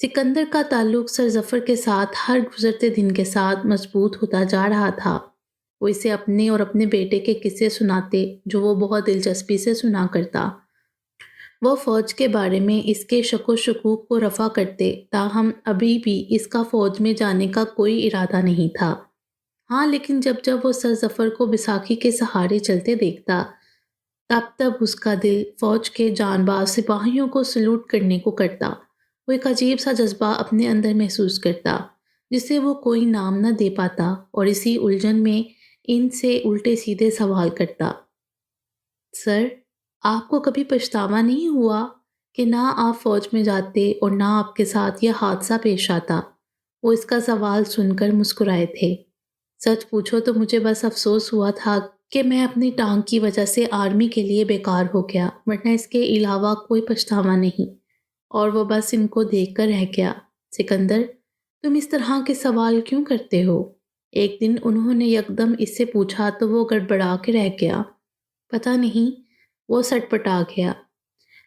سکندر کا تعلق سر ظفر کے ساتھ ہر گزرتے دن کے ساتھ مضبوط ہوتا جا رہا تھا۔ وہ اسے اپنے اور اپنے بیٹے کے قصے سناتے جو وہ بہت دلچسپی سے سنا کرتا۔ وہ فوج کے بارے میں اس کے شک و شکوک کو رفع کرتے، تاہم ابھی بھی اس کا فوج میں جانے کا کوئی ارادہ نہیں تھا۔ ہاں، لیکن جب جب وہ سر ظفر کو بیساکھی کے سہارے چلتے دیکھتا، تب تب اس کا دل فوج کے جان باز سپاہیوں کو سلوٹ کرنے کو کرتا۔ وہ ایک عجیب سا جذبہ اپنے اندر محسوس کرتا جسے وہ کوئی نام نہ دے پاتا، اور اسی الجھن میں ان سے الٹے سیدھے سوال کرتا۔ سر، آپ کو کبھی پچھتاوا نہیں ہوا کہ نہ آپ فوج میں جاتے اور نہ آپ کے ساتھ یہ حادثہ پیش آتا؟ وہ اس کا سوال سن کر مسکرائے تھے۔ سچ پوچھو تو مجھے بس افسوس ہوا تھا کہ میں اپنی ٹانگ کی وجہ سے آرمی کے لیے بیکار ہو گیا، ورنہ اس کے علاوہ کوئی پچھتاوا نہیں۔ اور وہ بس ان کو دیکھ کر رہ گیا۔ سکندر، تم اس طرح کے سوال کیوں کرتے ہو؟ ایک دن انہوں نے یکدم اس سے پوچھا تو وہ گڑبڑا کے رہ گیا۔ پتہ نہیں، وہ سٹ پٹا گیا۔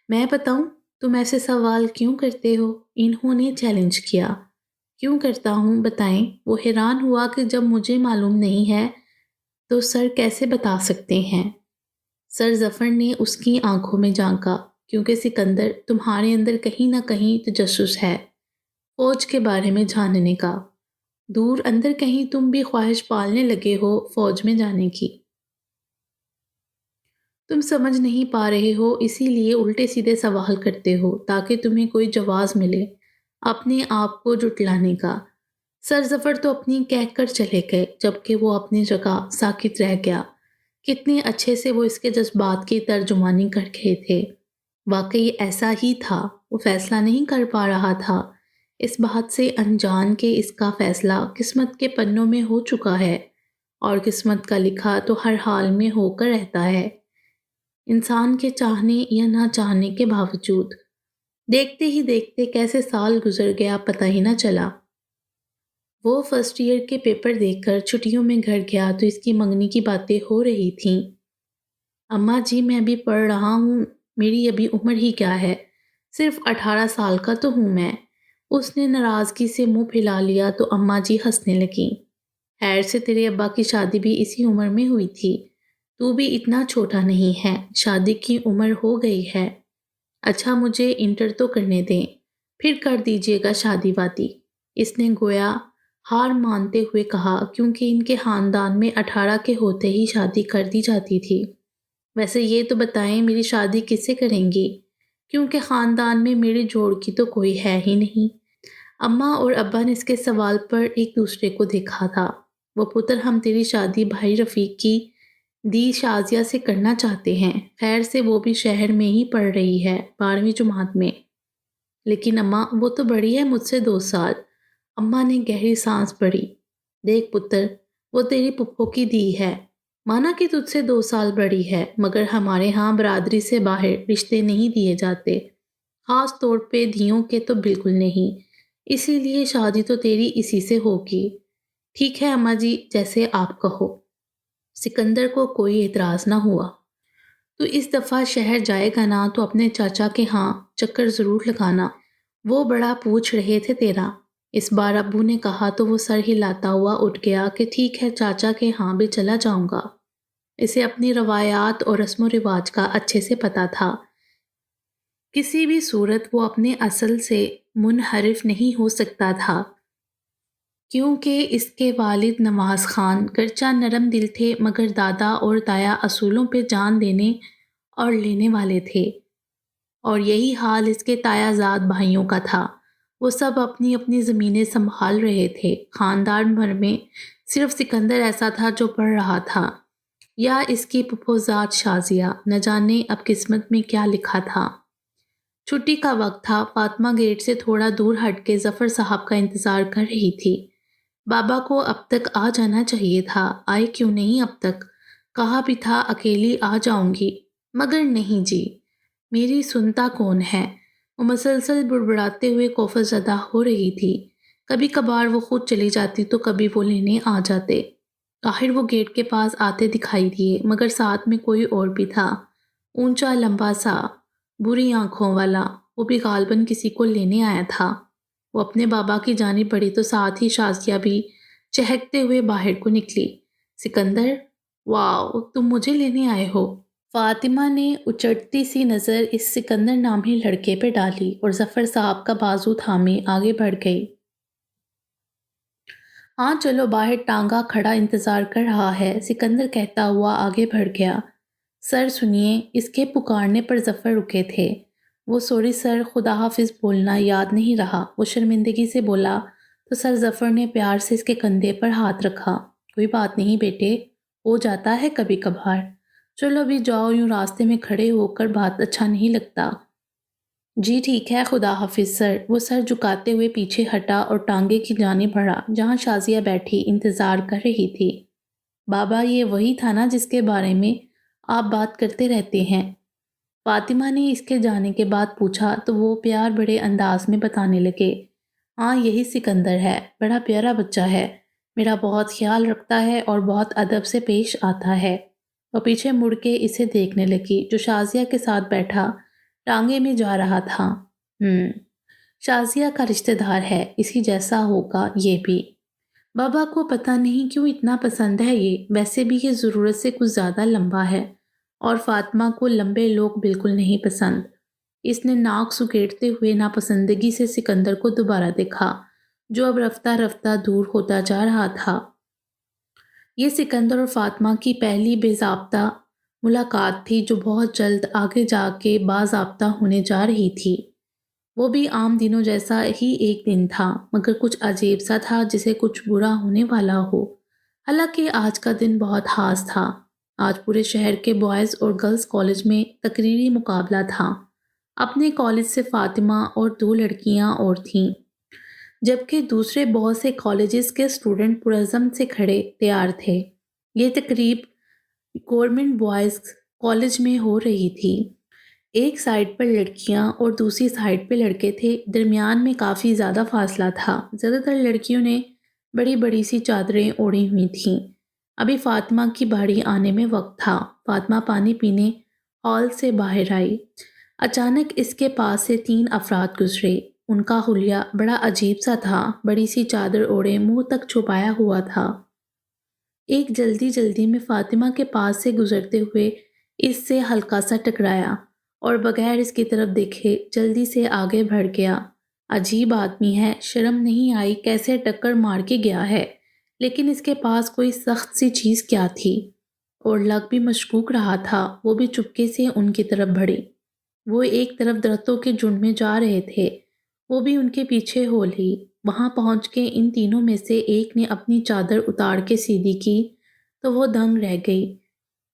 میں بتاؤں تم ایسے سوال کیوں کرتے ہو؟ انہوں نے چیلنج کیا۔ کیوں کرتا ہوں بتائیں؟ وہ حیران ہوا کہ جب مجھے معلوم نہیں ہے تو سر کیسے بتا سکتے ہیں؟ سر ظفر نے اس کی آنکھوں میں جھانکا۔ کیونکہ سکندر، تمہارے اندر کہیں نہ کہیں تجسس ہے فوج کے بارے میں جاننے کا۔ دور اندر کہیں تم بھی خواہش پالنے لگے ہو فوج میں جانے کی۔ تم سمجھ نہیں پا رہے ہو، اسی لیے الٹے سیدھے سوال کرتے ہو تاکہ تمہیں کوئی جواز ملے اپنے آپ کو جھٹلانے کا۔ سر ظفر تو اپنی کہہ کر چلے گئے جبکہ وہ اپنی جگہ ساکت رہ گیا۔ کتنے اچھے سے وہ اس کے جذبات کی ترجمانی کر گئے تھے۔ واقعی ایسا ہی تھا، وہ فیصلہ نہیں کر پا رہا تھا، اس بات سے انجان کہ اس کا فیصلہ قسمت کے پنوں میں ہو چکا ہے، اور قسمت کا لکھا تو ہر حال میں ہو کر رہتا ہے، انسان کے چاہنے یا نہ چاہنے کے باوجود۔ دیکھتے ہی دیکھتے کیسے سال گزر گیا پتہ ہی نہ چلا۔ وہ فرسٹ ایئر کے پیپر دیکھ کر چھٹیوں میں گھر گیا تو اس کی منگنی کی باتیں ہو رہی تھیں۔ اماں جی، میں ابھی پڑھ رہا ہوں، میری ابھی عمر ہی کیا ہے، صرف 18 سال کا تو ہوں میں۔ اس نے ناراضگی سے منہ پھیلا لیا تو اماں جی ہنسنے لگیں۔ خیر سے تیرے ابا کی شادی بھی اسی عمر میں ہوئی تھی، تو بھی اتنا چھوٹا نہیں ہے، شادی کی عمر ہو گئی ہے۔ اچھا، مجھے انٹر تو کرنے دیں، پھر کر دیجیے گا شادی وادی، اس نے گویا ہار مانتے ہوئے کہا، کیونکہ ان کے خاندان میں 18 کے ہوتے ہی شادی کر دی جاتی تھی۔ ویسے یہ تو بتائیں میری شادی کس سے کریں گی، کیونکہ خاندان میں میرے جوڑ کی تو کوئی ہے ہی نہیں۔ اماں اور ابا نے اس کے سوال پر ایک دوسرے کو دیکھا تھا۔ وہ پتر، ہم تیری شادی بھائی رفیق کی دی شازیہ سے کرنا چاہتے ہیں، خیر سے وہ بھی شہر میں ہی پڑھ رہی ہے، 12ویں جماعت میں۔ لیکن اماں، وہ تو بڑی ہے مجھ سے 2 سال۔ اماں نے گہری سانس بھری۔ دیکھ پتر، وہ تیری پھپھو کی دی ہے، مانا کہ تجھ سے 2 سال بڑی ہے، مگر ہمارے ہاں برادری سے باہر رشتے نہیں دیے جاتے، خاص طور پہ دھیوں کے تو بالکل نہیں، اسی لیے شادی تو تیری اسی سے ہوگی۔ ٹھیک ہے اماں جی، جیسے آپ کہو۔ سکندر کو کوئی اعتراض نہ ہوا۔ تو اس دفعہ شہر جائے گا نا تو اپنے چاچا کے ہاں چکر ضرور لگانا، وہ بڑا پوچھ رہے تھے تیرا۔ اس بار ابو نے کہا تو وہ سر ہلاتا ہوا اٹھ گیا کہ ٹھیک ہے، چاچا کے ہاں بھی چلا جاؤں گا۔ اسے اپنی روایات اور رسم و رواج کا اچھے سے پتہ تھا۔ کسی بھی صورت وہ اپنے اصل سے منحرف نہیں ہو سکتا تھا، کیونکہ اس کے والد نواز خان گرچہ نرم دل تھے مگر دادا اور تایا اصولوں پہ جان دینے اور لینے والے تھے، اور یہی حال اس کے تایا زاد بھائیوں کا تھا۔ وہ سب اپنی اپنی زمینیں سنبھال رہے تھے۔ خاندان بھر میں صرف سکندر ایسا تھا جو پڑھ رہا تھا، یا اس کی پھپھو زاد شازیہ، نہ جانے اب قسمت میں کیا لکھا تھا۔ چھٹی کا وقت تھا۔ فاطمہ گیٹ سے تھوڑا دور ہٹ کے ظفر صاحب کا انتظار کر رہی تھی۔ بابا کو اب تک آ جانا چاہیے تھا، آئے کیوں نہیں اب تک؟ کہا بھی تھا اکیلی آ جاؤں گی، مگر نہیں جی، میری سنتا کون ہے؟ وہ مسلسل بڑبڑاتے ہوئے خوف زدہ ہو رہی تھی۔ کبھی کبھار وہ خود چلی جاتی تو کبھی وہ لینے آ جاتے۔ آخر وہ گیٹ کے پاس آتے دکھائی دیے، مگر ساتھ میں کوئی اور بھی تھا، اونچا لمبا سا، بری آنکھوں والا، وہ بھی غالباً کسی کو لینے آیا تھا۔ وہ اپنے بابا کی جانب بڑھی تو ساتھ ہی شازیہ بھی چہکتے ہوئے باہر کو نکلی۔ سکندر، واؤ، تم مجھے لینے آئے ہو؟ فاطمہ نے اچٹتی سی نظر اس سکندر نامی لڑکے پہ ڈالی اور ظفر صاحب کا بازو تھامے آگے بڑھ گئی۔ ہاں چلو، باہر ٹانگا کھڑا انتظار کر رہا ہے، سکندر کہتا ہوا آگے بڑھ گیا۔ سر سنیے، اس کے پکارنے پر ظفر رکے تھے۔ وہ سوری سر، خدا حافظ بولنا یاد نہیں رہا، وہ شرمندگی سے بولا تو سر ظفر نے پیار سے اس کے کندھے پر ہاتھ رکھا۔ کوئی بات نہیں بیٹے، ہو جاتا ہے کبھی کبھار، چلو ابھی جاؤ، یوں راستے میں کھڑے ہو کر بات اچھا نہیں لگتا۔ جی ٹھیک ہے، خدا حافظ سر۔ وہ سر جھکاتے ہوئے پیچھے ہٹا اور ٹانگے کی جانب بڑھا جہاں شازیہ بیٹھی انتظار کر رہی تھی۔ بابا، یہ وہی تھا نا جس کے بارے میں آپ بات کرتے رہتے ہیں؟ فاطمہ نے اس کے جانے کے بعد پوچھا تو وہ پیار بڑے انداز میں بتانے لگے۔ ہاں یہی سکندر ہے، بڑا پیارا بچہ ہے، میرا بہت خیال رکھتا ہے اور بہت ادب سے پیش آتا ہے۔ وہ پیچھے مڑ کے اسے دیکھنے لگی جو شازیہ کے ساتھ بیٹھا ٹانگے میں جا رہا تھا۔ شازیہ کا رشتہ دار ہے، اسی جیسا ہوگا یہ بھی۔ بابا کو پتہ نہیں کیوں اتنا پسند ہے یہ، ویسے بھی یہ ضرورت سے کچھ زیادہ لمبا ہے اور فاطمہ کو لمبے لوگ بالکل نہیں پسند۔ اس نے ناک سکیڑتے ہوئے ناپسندگی سے سکندر کو دوبارہ دیکھا جو اب رفتہ رفتہ دور ہوتا جا رہا تھا۔ یہ سکندر اور فاطمہ کی پہلی بے ضابطہ ملاقات تھی جو بہت جلد آگے جا کے باضابطہ ہونے جا رہی تھی۔ وہ بھی عام دنوں جیسا ہی ایک دن تھا، مگر کچھ عجیب سا تھا جسے کچھ برا ہونے والا ہو۔ حالانکہ آج کا دن بہت خاص تھا۔ آج پورے شہر کے بوائز اور گرلز کالج میں تقریری مقابلہ تھا۔ اپنے کالج سے فاطمہ اور 2 لڑکیاں اور تھیں، جبکہ دوسرے بہت سے کالجز کے اسٹوڈنٹ پرعزم سے کھڑے تیار تھے۔ یہ تقریب گورنمنٹ بوائز کالج میں ہو رہی تھی۔ ایک سائڈ پر لڑکیاں اور دوسری سائڈ پہ لڑکے تھے، درمیان میں کافی زیادہ فاصلہ تھا۔ زیادہ تر لڑکیوں نے بڑی بڑی سی چادریں اوڑھی ہوئی تھیں۔ ابھی فاطمہ کی باری آنے میں وقت تھا۔ فاطمہ پانی پینے ہال سے باہر آئی۔ اچانک اس کے پاس سے 3 افراد گزرے۔ ان کا حلیہ بڑا عجیب سا تھا، بڑی سی چادر اوڑھے منہ تک چھپایا ہوا تھا۔ ایک جلدی جلدی میں فاطمہ کے پاس سے گزرتے ہوئے اس سے ہلکا سا ٹکرایا اور بغیر اس کی طرف دیکھے جلدی سے آگے بڑھ گیا۔ عجیب آدمی ہے، شرم نہیں آئی کیسے ٹکر مار کے گیا ہے، لیکن اس کے پاس کوئی سخت سی چیز کیا تھی، اور لگ بھی مشکوک رہا تھا۔ وہ بھی چپکے سے ان کی طرف بڑھی۔ وہ ایک طرف درختوں کے جھنڈ میں جا رہے تھے، وہ بھی ان کے پیچھے ہو لی۔ وہاں پہنچ کے ان تینوں میں سے ایک نے اپنی چادر اتار کے سیدھی کی تو وہ دنگ رہ گئی۔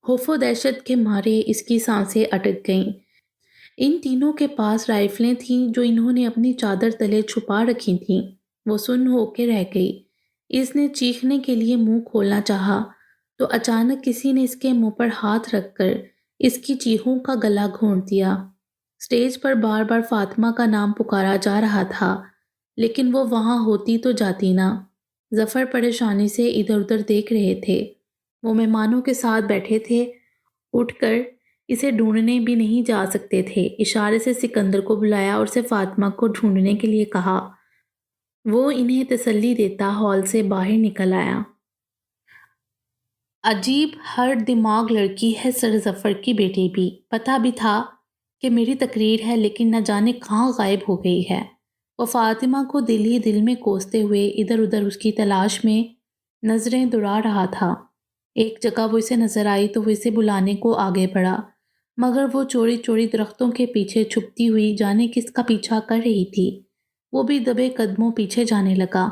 خوف و دہشت کے مارے اس کی سانسیں اٹک گئیں۔ ان تینوں کے پاس رائفلیں تھیں جو انہوں نے اپنی چادر تلے چھپا رکھی تھیں۔ وہ سن ہو کے رہ گئی۔ اس نے چیخنے کے لیے منہ کھولنا چاہا تو اچانک کسی نے اس کے منہ پر ہاتھ رکھ کر اس کی چیخوں کا گلا گھونٹ دیا۔ اسٹیج پر بار بار فاطمہ کا نام پکارا جا رہا تھا، لیکن وہ وہاں ہوتی تو جاتی نہ۔ ظفر پریشانی سے ادھر ادھر دیکھ رہے تھے۔ وہ مہمانوں کے ساتھ بیٹھے تھے، اٹھ کر اسے ڈھونڈنے بھی نہیں جا سکتے تھے۔ اشارے سے سکندر کو بلایا اور اسے فاطمہ کو ڈھونڈنے کے لیے کہا۔ وہ انہیں تسلی دیتا ہال سے باہر نکل آیا۔ عجیب ہر دماغ لڑکی ہے سر ظفر کی بیٹی بھی، پتہ بھی تھا کہ میری تقریر ہے لیکن نہ جانے کہاں غائب ہو گئی ہے۔ وہ فاطمہ کو دل ہی دل میں کوستے ہوئے ادھر ادھر اس کی تلاش میں نظریں دوڑا رہا تھا۔ ایک جگہ وہ اسے نظر آئی تو وہ اسے بلانے کو آگے بڑھا، مگر وہ چوری چوری درختوں کے پیچھے چھپتی ہوئی جانے کس کا پیچھا کر رہی تھی۔ وہ بھی دبے قدموں پیچھے جانے لگا۔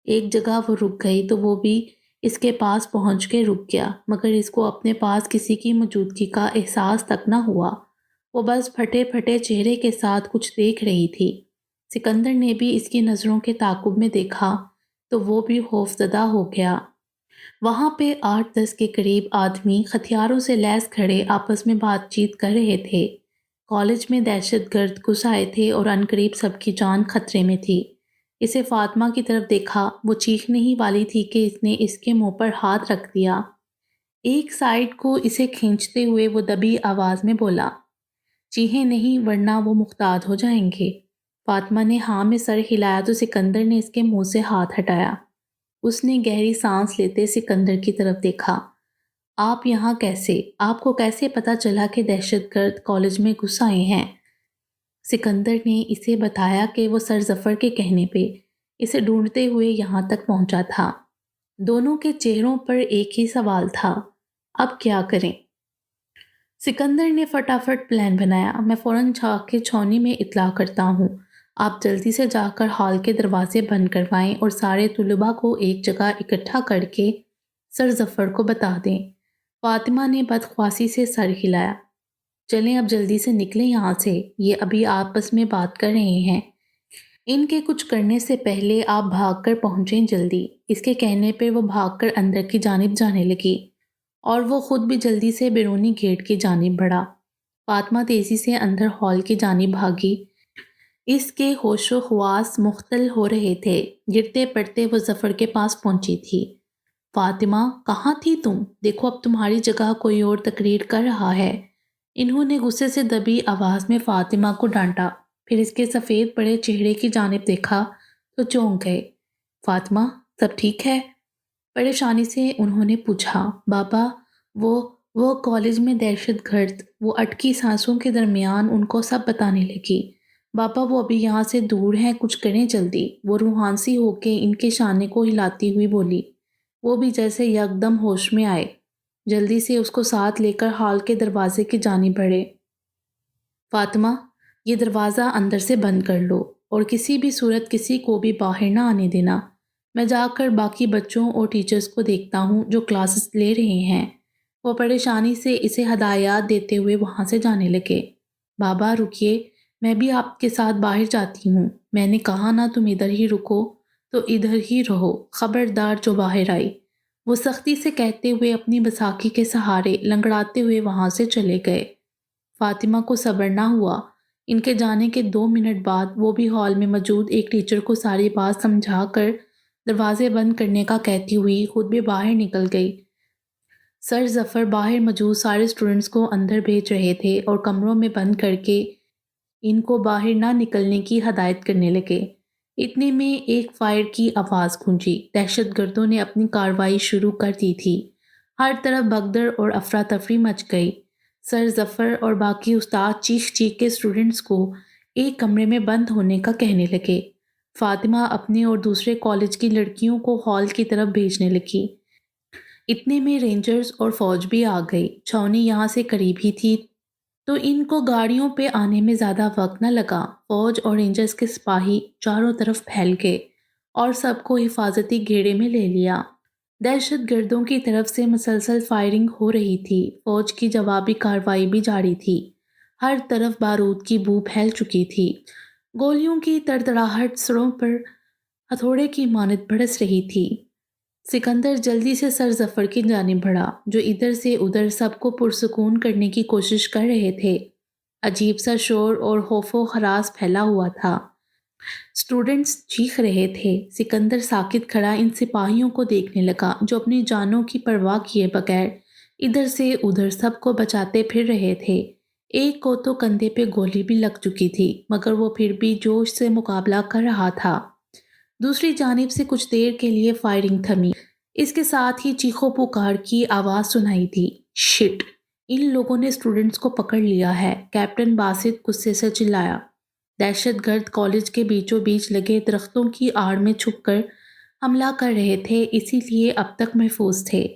ایک جگہ وہ رک گئی تو وہ بھی اس کے پاس پہنچ کے رک گیا، مگر اس کو اپنے پاس کسی کی موجودگی کا احساس تک نہ ہوا۔ وہ بس پھٹے پھٹے چہرے کے ساتھ کچھ دیکھ رہی تھی۔ سکندر نے بھی اس کی نظروں کے تعاقب میں دیکھا تو وہ بھی خوفزدہ ہو گیا۔ وہاں پہ 8-10 کے قریب آدمی ہتھیاروں سے لیس کھڑے آپس میں بات چیت کر رہے تھے۔ کالج میں دہشت گرد گھس آئے تھے اور عنقریب سب کی جان خطرے میں تھی۔ اسے فاطمہ کی طرف دیکھا، وہ چیخنے ہی والی تھی کہ اس نے اس کے منہ پر ہاتھ رکھ دیا۔ ایک سائڈ کو اسے کھینچتے ہوئے وہ دبی آواز میں بولا، چیخیں نہیں ورنہ وہ مختاد ہو جائیں گے۔ فاطمہ نے ہاں میں سر ہلایا تو سکندر نے اس کے منہ سے ہاتھ ہٹایا۔ اس نے گہری سانس لیتے سکندر کی طرف دیکھا۔ آپ یہاں کیسے؟ آپ کو کیسے پتا چلا کہ دہشت گرد کالج میں گھس آئے ہیں؟ سکندر نے اسے بتایا کہ وہ سر ظفر کے کہنے پہ اسے ڈھونڈتے ہوئے یہاں تک پہنچا تھا۔ دونوں کے چہروں پر ایک ہی سوال تھا، اب کیا کریں؟ سکندر نے فٹافٹ پلان بنایا، میں فوراً جا کے چھاؤنی میں اطلاع کرتا ہوں، آپ جلدی سے جا کر ہال کے دروازے بند کروائیں اور سارے طلباء کو ایک جگہ اکٹھا کر کے سر ظفر کو بتا دیں۔ فاطمہ نے بدخواسی سے سر ہلایا۔ چلیں اب جلدی سے نکلیں یہاں سے، یہ ابھی آپس میں بات کر رہے ہیں، ان کے کچھ کرنے سے پہلے آپ بھاگ کر پہنچیں جلدی۔ اس کے کہنے پہ وہ بھاگ کر اندر کی جانب جانے لگی اور وہ خود بھی جلدی سے بیرونی گیٹ کی جانب بڑھا۔ فاطمہ تیزی سے اندر ہال کی جانب بھاگی۔ اس کے ہوش و حواس مختل ہو رہے تھے۔ گرتے پڑتے وہ ظفر کے پاس پہنچی تھی۔ فاطمہ کہاں تھی تم؟ دیکھو اب تمہاری جگہ کوئی اور تقریر کر رہا ہے۔ انہوں نے غصے سے دبی آواز میں فاطمہ کو ڈانٹا، پھر اس کے سفید بڑے چہرے کی جانب دیکھا تو چونک گئے۔ فاطمہ سب ٹھیک ہے؟ پریشانی سے انہوں نے پوچھا۔ بابا وہ کالج میں دہشت گرد، وہ اٹکی سانسوں کے درمیان ان کو سب بتانے لگی۔ بابا وہ ابھی یہاں سے دور ہیں، کچھ کریں جلدی۔ وہ روحانسی ہو کے ان کے شانے کو ہلاتی ہوئی بولی۔ وہ بھی جیسے یکدم ہوش میں آئے، جلدی سے اس کو ساتھ لے کر ہال کے دروازے کی جانب بڑھے۔ فاطمہ یہ دروازہ اندر سے بند کر لو اور کسی بھی صورت کسی کو بھی باہر نہ آنے دینا۔ میں جا کر باقی بچوں اور ٹیچرز کو دیکھتا ہوں جو کلاسز لے رہے ہیں۔ وہ پریشانی سے اسے ہدایات دیتے ہوئے وہاں سے جانے لگے۔ بابا رکیے، میں بھی آپ کے ساتھ باہر جاتی ہوں۔ میں نے کہا نا تم ادھر ہی رکو تو ادھر ہی رہو، خبردار جو باہر آئی۔ وہ سختی سے کہتے ہوئے اپنی بیساکھی کے سہارے لنگڑاتے ہوئے وہاں سے چلے گئے۔ فاطمہ کو صبر نہ ہوا۔ ان کے جانے کے 2 منٹ بعد وہ بھی ہال میں موجود ایک ٹیچر کو ساری بات سمجھا کر دروازے بند کرنے کا کہتی ہوئی خود بھی باہر نکل گئی۔ سر ظفر باہر موجود سارے اسٹوڈنٹس کو اندر بھیج رہے تھے اور کمروں میں بند کر کے ان کو باہر نہ نکلنے کی ہدایت کرنے لگے۔ اتنے میں ایک فائر کی آواز گونجی۔ دہشت گردوں نے اپنی کارروائی شروع کر دی تھی۔ ہر طرف بھگدڑ اور افراتفری مچ گئی۔ سر ظفر اور باقی استاد چیخ چیخ کے اسٹوڈنٹس کو ایک کمرے میں بند ہونے کا کہنے لگے۔ فاطمہ اپنے اور دوسرے کالج کی لڑکیوں کو ہال کی طرف بھیجنے لگی۔ اتنے میں رینجرز اور فوج بھی آ گئی۔ چھاؤنی یہاں سے قریب ہی تھی تو ان کو گاڑیوں پہ آنے میں زیادہ وقت نہ لگا۔ فوج اور رینجرز کے سپاہی چاروں طرف پھیل گئے اور سب کو حفاظتی گھیرے میں لے لیا۔ دہشت گردوں کی طرف سے مسلسل فائرنگ ہو رہی تھی۔ فوج کی جوابی کارروائی بھی جاری تھی۔ ہر طرف بارود کی بو پھیل چکی تھی۔ گولیوں کی تڑتڑاہٹ سروں پر ہتھوڑے کی مانند برس رہی تھی۔ سکندر جلدی سے سر ظفر کی جانب بڑھا جو ادھر سے ادھر سب کو پرسکون کرنے کی کوشش کر رہے تھے۔ عجیب سا شور اور خوف و ہراس پھیلا ہوا تھا۔ اسٹوڈنٹس چیخ رہے تھے۔ سکندر ساکت کھڑا ان سپاہیوں کو دیکھنے لگا جو اپنی جانوں کی پرواہ کیے بغیر ادھر سے ادھر سب کو بچاتے پھر رہے تھے۔ ایک کو تو کندھے پہ گولی بھی لگ چکی تھی مگر وہ پھر بھی جوش سے مقابلہ کر رہا تھا۔ دوسری جانب سے کچھ دیر کے لیے فائرنگ تھمی۔ اس کے ساتھ ہی چیخو پکار کی آواز سنائی دی۔ شٹ! ان لوگوں نے اسٹوڈنٹس کو پکڑ لیا ہے، کیپٹن باسط غصے سے چلایا۔ دہشت گرد کالج کے بیچوں بیچ لگے درختوں کی آڑ میں چھپ کر حملہ کر رہے تھے، اسی لیے اب تک محفوظ تھے۔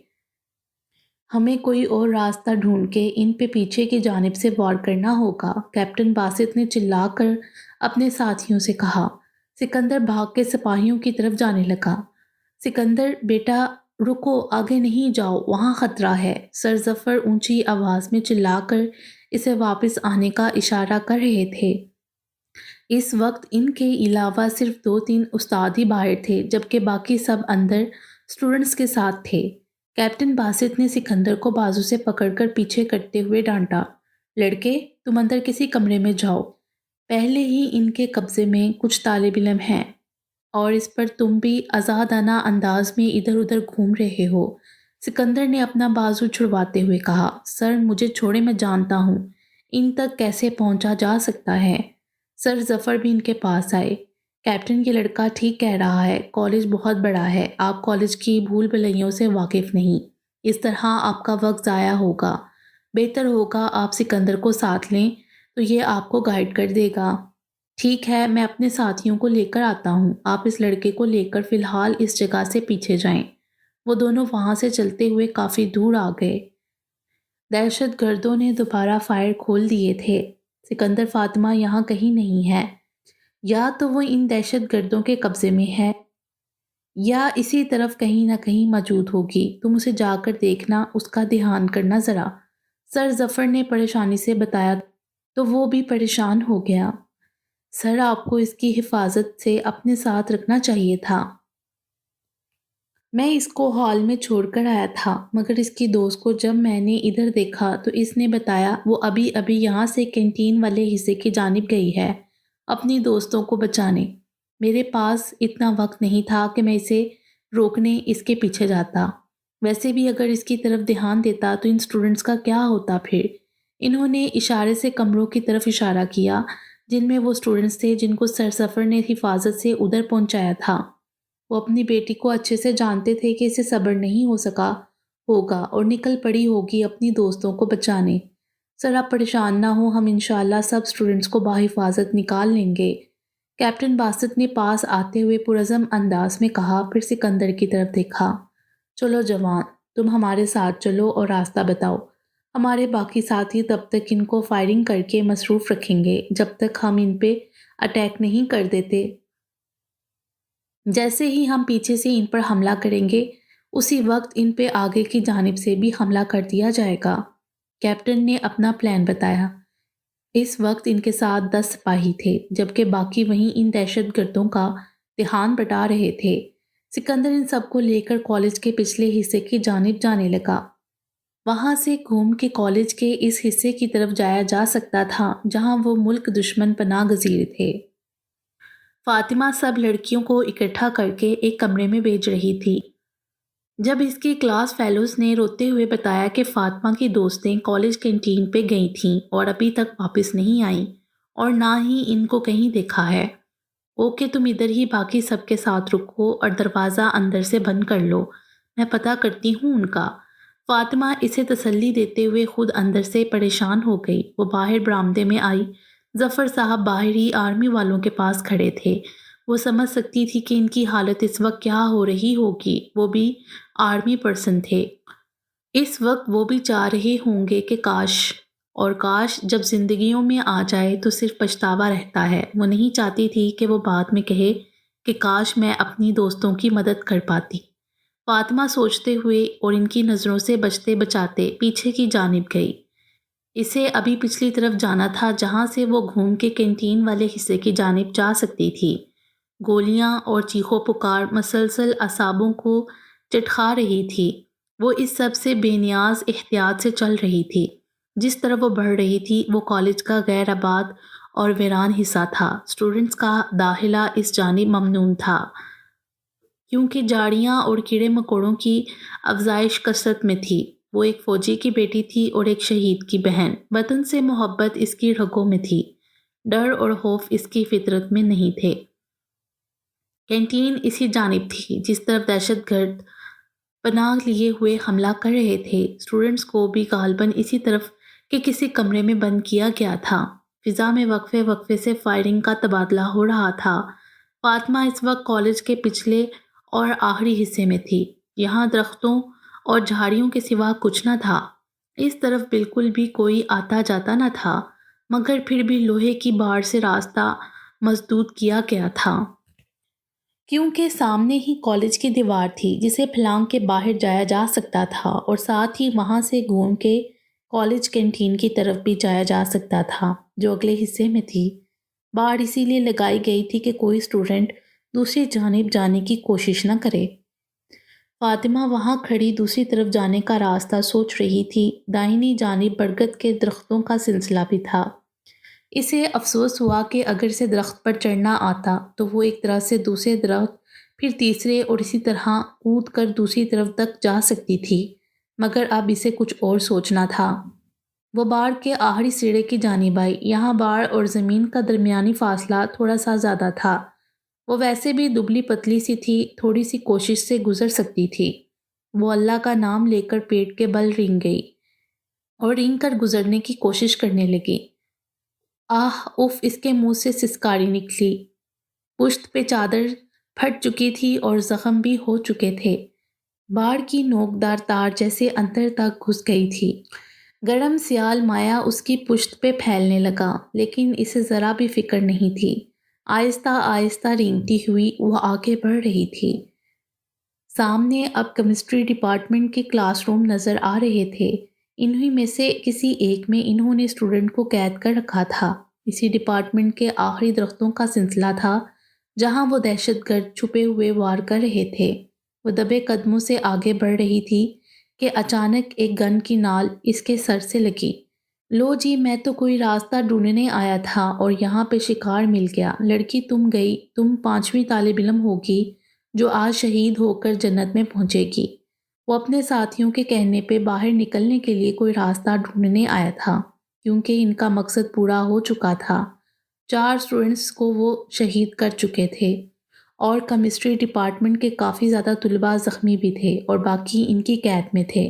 ہمیں کوئی اور راستہ ڈھونڈ کے ان پہ پیچھے کی جانب سے وار کرنا ہوگا، کیپٹن باسط نے چلا کر اپنے ساتھیوں سے کہا۔ سکندر بھاگ کے سپاہیوں کی طرف جانے لگا۔ سکندر بیٹا رکو، آگے نہیں جاؤ، وہاں خطرہ ہے۔ سر ظفر اونچی آواز میں چلا کر اسے واپس آنے کا اشارہ کر رہے تھے۔ اس وقت ان کے علاوہ صرف 2-3 استاد ہی باہر تھے جبکہ باقی سب اندر اسٹوڈنٹس کے ساتھ تھے۔ کیپٹن باسط نے سکندر کو بازو سے پکڑ کر پیچھے کرتے ہوئے ڈانٹا۔ لڑکے تم اندر کسی کمرے میں جاؤ، پہلے ہی ان کے قبضے میں کچھ طالب علم ہیں اور اس پر تم بھی آزادانہ انداز میں ادھر ادھر گھوم رہے ہو۔ سکندر نے اپنا بازو چھڑواتے ہوئے کہا۔ سر مجھے چھوڑے، میں جانتا ہوں ان تک کیسے پہنچا جا سکتا ہے۔ سر ظفر بھی ان کے پاس آئے۔ کیپٹن یہ لڑکا ٹھیک کہہ رہا ہے، کالج بہت بڑا ہے، آپ کالج کی بھول بھلیوں سے واقف نہیں، اس طرح آپ کا وقت ضائع ہوگا، بہتر ہوگا آپ سکندر کو ساتھ لیں تو یہ آپ کو گائیڈ کر دے گا۔ ٹھیک ہے، میں اپنے ساتھیوں کو لے کر آتا ہوں، آپ اس لڑکے کو لے کر فی الحال اس جگہ سے پیچھے جائیں۔ وہ دونوں وہاں سے چلتے ہوئے کافی دور آ گئے۔ دہشت گردوں نے دوبارہ فائر کھول دیے تھے۔ سکندر فاطمہ یہاں کہیں نہیں ہے، یا تو وہ ان دہشت گردوں کے قبضے میں ہے یا اسی طرف کہیں نہ کہیں موجود ہوگی، تم اسے جا کر دیکھنا، اس کا دھیان کرنا ذرا، سر ظفر نے پریشانی سے بتایا تو وہ بھی پریشان ہو گیا۔ سر آپ کو اس کی حفاظت سے اپنے ساتھ رکھنا چاہیے تھا، میں اس کو ہال میں چھوڑ کر آیا تھا، مگر اس کی دوست کو جب میں نے ادھر دیکھا تو اس نے بتایا وہ ابھی ابھی یہاں سے کینٹین والے حصے کی جانب گئی ہے اپنی دوستوں کو بچانے۔ میرے پاس اتنا وقت نہیں تھا کہ میں اسے روکنے اس کے پیچھے جاتا، ویسے بھی اگر اس کی طرف دھیان دیتا تو ان سٹوڈنٹس کا کیا ہوتا پھر۔ انہوں نے اشارے سے کمروں کی طرف اشارہ کیا جن میں وہ سٹوڈنٹس تھے جن کو سر سفر نے حفاظت سے ادھر پہنچایا تھا۔ وہ اپنی بیٹی کو اچھے سے جانتے تھے کہ اسے صبر نہیں ہو سکا ہوگا اور نکل پڑی ہوگی اپنی دوستوں کو بچانے۔ سر آپ پریشان نہ ہو، ہم انشاءاللہ سب سٹوڈنٹس کو بحفاظت نکال لیں گے، کیپٹن باسط نے پاس آتے ہوئے پرعزم انداز میں کہا، پھر سکندر کی طرف دیکھا۔ چلو جوان، تم ہمارے ساتھ چلو اور راستہ بتاؤ، ہمارے باقی ساتھی تب تک ان کو فائرنگ کر کے مصروف رکھیں گے جب تک ہم ان پہ اٹیک نہیں کر دیتے۔ جیسے ہی ہم پیچھے سے ان پر حملہ کریں گے اسی وقت ان پہ آگے کی جانب سے بھی حملہ کر دیا جائے گا۔ کیپٹن نے اپنا پلان بتایا۔ اس وقت ان کے ساتھ 10 سپاہی تھے جبکہ باقی وہیں ان دہشت گردوں کا دھیان بٹا رہے تھے۔ سکندر ان سب کو لے کر کالج کے پچھلے حصے کی جانب جانے لگا۔ وہاں سے گھوم کے کالج کے اس حصے کی طرف جایا جا سکتا تھا جہاں وہ ملک دشمن پناہ گزیر تھے۔ فاطمہ سب لڑکیوں کو اکٹھا کر کے ایک کمرے میں بھیج رہی تھی۔ جب اس کی کلاس فیلوز نے روتے ہوئے بتایا کہ فاطمہ کی دوستیں کالج کینٹین پہ گئی تھیں اور ابھی تک واپس نہیں آئیں اور نہ ہی ان کو کہیں دیکھا ہے، اوکے تم ادھر ہی باقی سب کے ساتھ رکو اور دروازہ اندر سے بند کر لو، میں پتہ کرتی ہوں ان کا۔ فاطمہ اسے تسلی دیتے ہوئے خود اندر سے پریشان ہو گئی۔ وہ باہر برآمدے میں آئی، ظفر صاحب باہر ہی آرمی والوں کے پاس کھڑے تھے۔ وہ سمجھ سکتی تھی کہ ان کی حالت اس وقت کیا ہو رہی ہوگی، وہ بھی آرمی پرسن تھے، اس وقت وہ بھی چاہ رہے ہوں گے کہ کاش جب زندگیوں میں آ جائے تو صرف پچھتاوا رہتا ہے۔ وہ نہیں چاہتی تھی کہ وہ بعد میں کہے کہ کاش میں اپنی دوستوں کی مدد کر پاتی۔ فاطمہ سوچتے ہوئے اور ان کی نظروں سے بچتے بچاتے پیچھے کی جانب گئی۔ اسے ابھی پچھلی طرف جانا تھا جہاں سے وہ گھوم کے کینٹین والے حصے کی جانب جا سکتی تھی۔ گولیاں اور چیخو پکار مسلسل اعصابوں کو چٹخا رہی تھی۔ وہ اس سب سے بے نیاز احتیاط سے چل رہی تھی۔ جس طرح وہ بڑھ رہی تھی وہ کالج کا غیر آباد اور ویران حصہ تھا۔ سٹوڈنٹس کا داخلہ اس جانب ممنوع تھا کیونکہ جھاڑیاں اور کیڑے مکوڑوں کی افزائش کثرت میں تھی۔ وہ ایک فوجی کی بیٹی تھی اور ایک شہید کی بہن۔ وطن سے محبت اس کی رگوں میں تھی، ڈر اور خوف اس کی فطرت میں نہیں تھے۔ کینٹین اسی جانب تھی جس طرف دہشت گرد پناہ لیے ہوئے حملہ کر رہے تھے۔ سٹوڈنٹس کو بھی غالباً اسی طرف کے کسی کمرے میں بند کیا گیا تھا۔ فضا میں وقفے وقفے سے فائرنگ کا تبادلہ ہو رہا تھا۔ فاطمہ اس وقت کالج کے پچھلے اور آخری حصے میں تھی۔ یہاں درختوں اور جھاڑیوں کے سوا کچھ نہ تھا۔ اس طرف بالکل بھی کوئی آتا جاتا نہ تھا، مگر پھر بھی لوہے کی بار سے راستہ مسدود کیا گیا تھا۔ کیونکہ سامنے ہی کالج کی دیوار تھی جسے پھلانگ کے باہر جایا جا سکتا تھا اور ساتھ ہی وہاں سے گھوم کے کالج کینٹین کی طرف بھی جایا جا سکتا تھا جو اگلے حصے میں تھی۔ بار اسی لیے لگائی گئی تھی کہ کوئی سٹوڈنٹ دوسری جانب جانے کی کوشش نہ کرے۔ فاطمہ وہاں کھڑی دوسری طرف جانے کا راستہ سوچ رہی تھی۔ داہنی جانب برگد کے درختوں کا سلسلہ بھی تھا۔ اسے افسوس ہوا کہ اگر اسے درخت پر چڑھنا آتا تو وہ ایک درخت سے دوسرے درخت پھر تیسرے اور اسی طرح کود کر دوسری طرف تک جا سکتی تھی، مگر اب اسے کچھ اور سوچنا تھا۔ وہ بار کے آخری سرے کی جانب آئی۔ یہاں بار اور زمین کا درمیانی فاصلہ تھوڑا سا زیادہ تھا۔ وہ ویسے بھی دبلی پتلی سی تھی، تھوڑی سی کوشش سے گزر سکتی تھی۔ وہ اللہ کا نام لے کر پیٹ کے بل رینگ گئی اور رینگ کر گزرنے کی کوشش کرنے لگی۔ آہ اف، اس کے منہ سے سسکاری نکلی۔ پشت پہ چادر پھٹ چکی تھی اور زخم بھی ہو چکے تھے۔ باڑ کی نوکدار تار جیسے اندر تک گھس گئی تھی۔ گرم سیال مایا اس کی پشت پہ پھیلنے لگا، لیکن اسے ذرا بھی فکر نہیں تھی۔ آہستہ آہستہ رینگتی ہوئی وہ آگے بڑھ رہی تھی۔ سامنے اب کیمسٹری ڈپارٹمنٹ کے کلاس روم نظر آ رہے تھے۔ انہی میں سے کسی ایک میں انہوں نے اسٹوڈنٹ کو قید کر رکھا تھا۔ اسی ڈپارٹمنٹ کے آخری درختوں کا سلسلہ تھا جہاں وہ دہشت گرد چھپے ہوئے وار کر رہے تھے۔ وہ دبے قدموں سے آگے بڑھ رہی تھی کہ اچانک ایک گن کی نال اس کے سر سے لگی۔ لو جی، میں تو کوئی راستہ ڈھونڈنے آیا تھا اور یہاں پہ شکار مل گیا۔ لڑکی تم گئی، تم 5ویں طالب علم ہوگی جو آج شہید ہو کر جنت میں پہنچے گی۔ وہ اپنے ساتھیوں کے کہنے پہ باہر نکلنے کے لیے کوئی راستہ ڈھونڈنے آیا تھا کیونکہ ان کا مقصد پورا ہو چکا تھا۔ 4 اسٹوڈنٹس کو وہ شہید کر چکے تھے اور کیمسٹری ڈپارٹمنٹ کے کافی زیادہ طلباء زخمی بھی تھے اور باقی ان کی قید میں تھے۔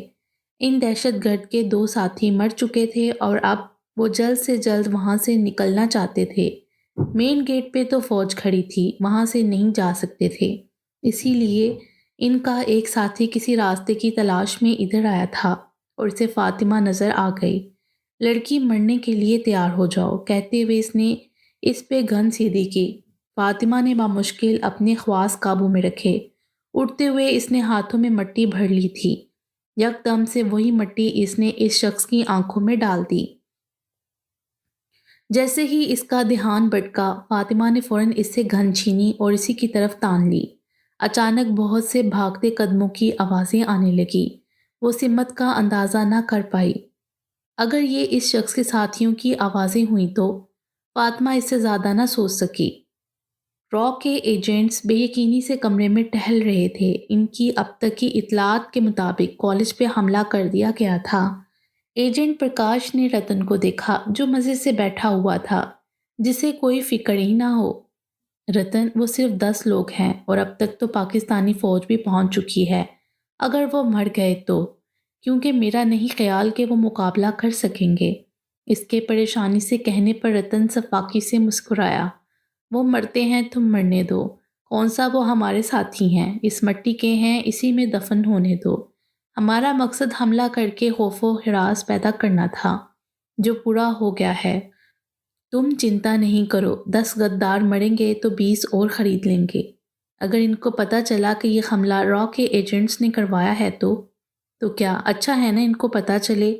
ان دہشت گرد کے 2 ساتھی مر چکے تھے اور اب وہ جلد سے جلد وہاں سے نکلنا چاہتے تھے۔ مین گیٹ پہ تو فوج کھڑی تھی، وہاں سے نہیں جا سکتے تھے۔ اسی لیے ان کا ایک ساتھی کسی راستے کی تلاش میں ادھر آیا تھا اور اسے فاطمہ نظر آ گئی۔ لڑکی مرنے کے لیے تیار ہو جاؤ، کہتے ہوئے اس نے اس پہ گن سیدھی کی۔ فاطمہ نے بامشکل اپنے خواص قابو میں رکھے۔ اٹھتے ہوئے اس نے ہاتھوں میں مٹی بھر لی تھی۔ یک دم سے وہی مٹی اس نے اس شخص کی آنکھوں میں ڈال دی۔ جیسے ہی اس کا دھیان بھٹکا، فاطمہ نے فوراً اس سے گن چھینی اور اسی کی طرف تان لی۔ اچانک بہت سے بھاگتے قدموں کی آوازیں آنے لگی۔ وہ سمت کا اندازہ نہ کر پائی۔ اگر یہ اس شخص کے ساتھیوں کی آوازیں ہوئیں تو فاطمہ اس سے زیادہ نہ سوچ سکی۔ را کے ایجنٹس بے یقینی سے کمرے میں ٹہل رہے تھے۔ ان کی اب تک کی اطلاعات کے مطابق کالج پہ حملہ کر دیا گیا تھا۔ ایجنٹ پرکاش نے رتن کو دیکھا جو مزے سے بیٹھا ہوا تھا، جسے کوئی فکر ہی نہ ہو۔ رتن، وہ صرف 10 لوگ ہیں اور اب تک تو پاکستانی فوج بھی پہنچ چکی ہے۔ اگر وہ مر گئے تو، کیونکہ میرا نہیں خیال کہ وہ مقابلہ کر سکیں گے۔ اس کے پریشانی سے کہنے پر رتن صفاقی سے مسکرایا۔ وہ مرتے ہیں، تم مرنے دو۔ کون سا وہ ہمارے ساتھی ہیں، اس مٹی کے ہیں، اسی میں دفن ہونے دو۔ ہمارا مقصد حملہ کر کے خوف و ہراس پیدا کرنا تھا، جو پورا ہو گیا ہے۔ تم چنتا نہیں کرو، 10 غدار مریں گے تو 20 اور خرید لیں گے۔ اگر ان کو پتہ چلا کہ یہ حملہ را کے ایجنٹس نے کروایا ہے تو کیا اچھا ہے نا ان کو پتہ چلے،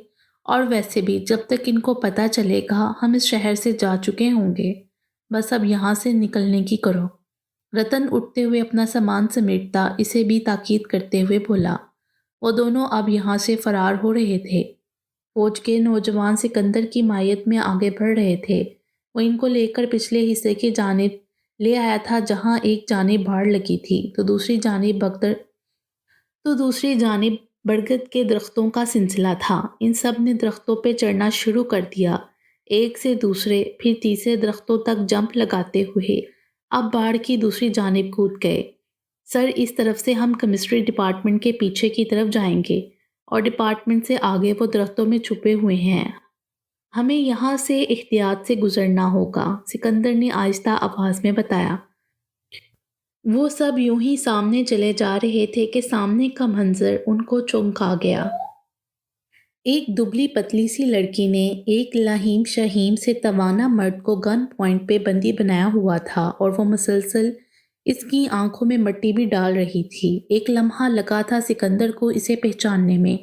اور ویسے بھی جب تک ان کو پتہ چلے گا ہم اس شہر سے جا چکے ہوں گے۔ بس اب یہاں سے نکلنے کی کرو۔ رتن اٹھتے ہوئے اپنا سامان سمیٹتا اسے بھی تاکید کرتے ہوئے بولا۔ وہ دونوں اب یہاں سے فرار ہو رہے تھے۔ فوج کے نوجوان سکندر کی مائیت میں آگے بڑھ رہے تھے۔ وہ ان کو لے کر پچھلے حصے کی جانب لے آیا تھا جہاں ایک جانب بھاڑ لگی تھی تو دوسری جانب برگد کے درختوں کا سلسلہ تھا۔ ان سب نے درختوں پہ چڑھنا شروع کر دیا، ایک سے دوسرے پھر تیسرے درختوں تک جمپ لگاتے ہوئے اب باڑ کی دوسری جانب کود گئے۔ سر، اس طرف سے ہم کیمسٹری ڈپارٹمنٹ کے پیچھے کی طرف جائیں گے اور ڈپارٹمنٹ سے آگے وہ درختوں میں چھپے ہوئے ہیں۔ ہمیں یہاں سے احتیاط سے گزرنا ہوگا، سکندر نے آہستہ آواز میں بتایا۔ وہ سب یوں ہی سامنے چلے جا رہے تھے کہ سامنے کا منظر ان کو چونکا گیا۔ ایک دبلی پتلی سی لڑکی نے ایک لہیم شہیم سے توانا مرد کو گن پوائنٹ پہ بندی بنایا ہوا تھا اور وہ مسلسل اس کی آنکھوں میں مٹی بھی ڈال رہی تھی۔ ایک لمحہ لگا تھا سکندر کو اسے پہچاننے میں۔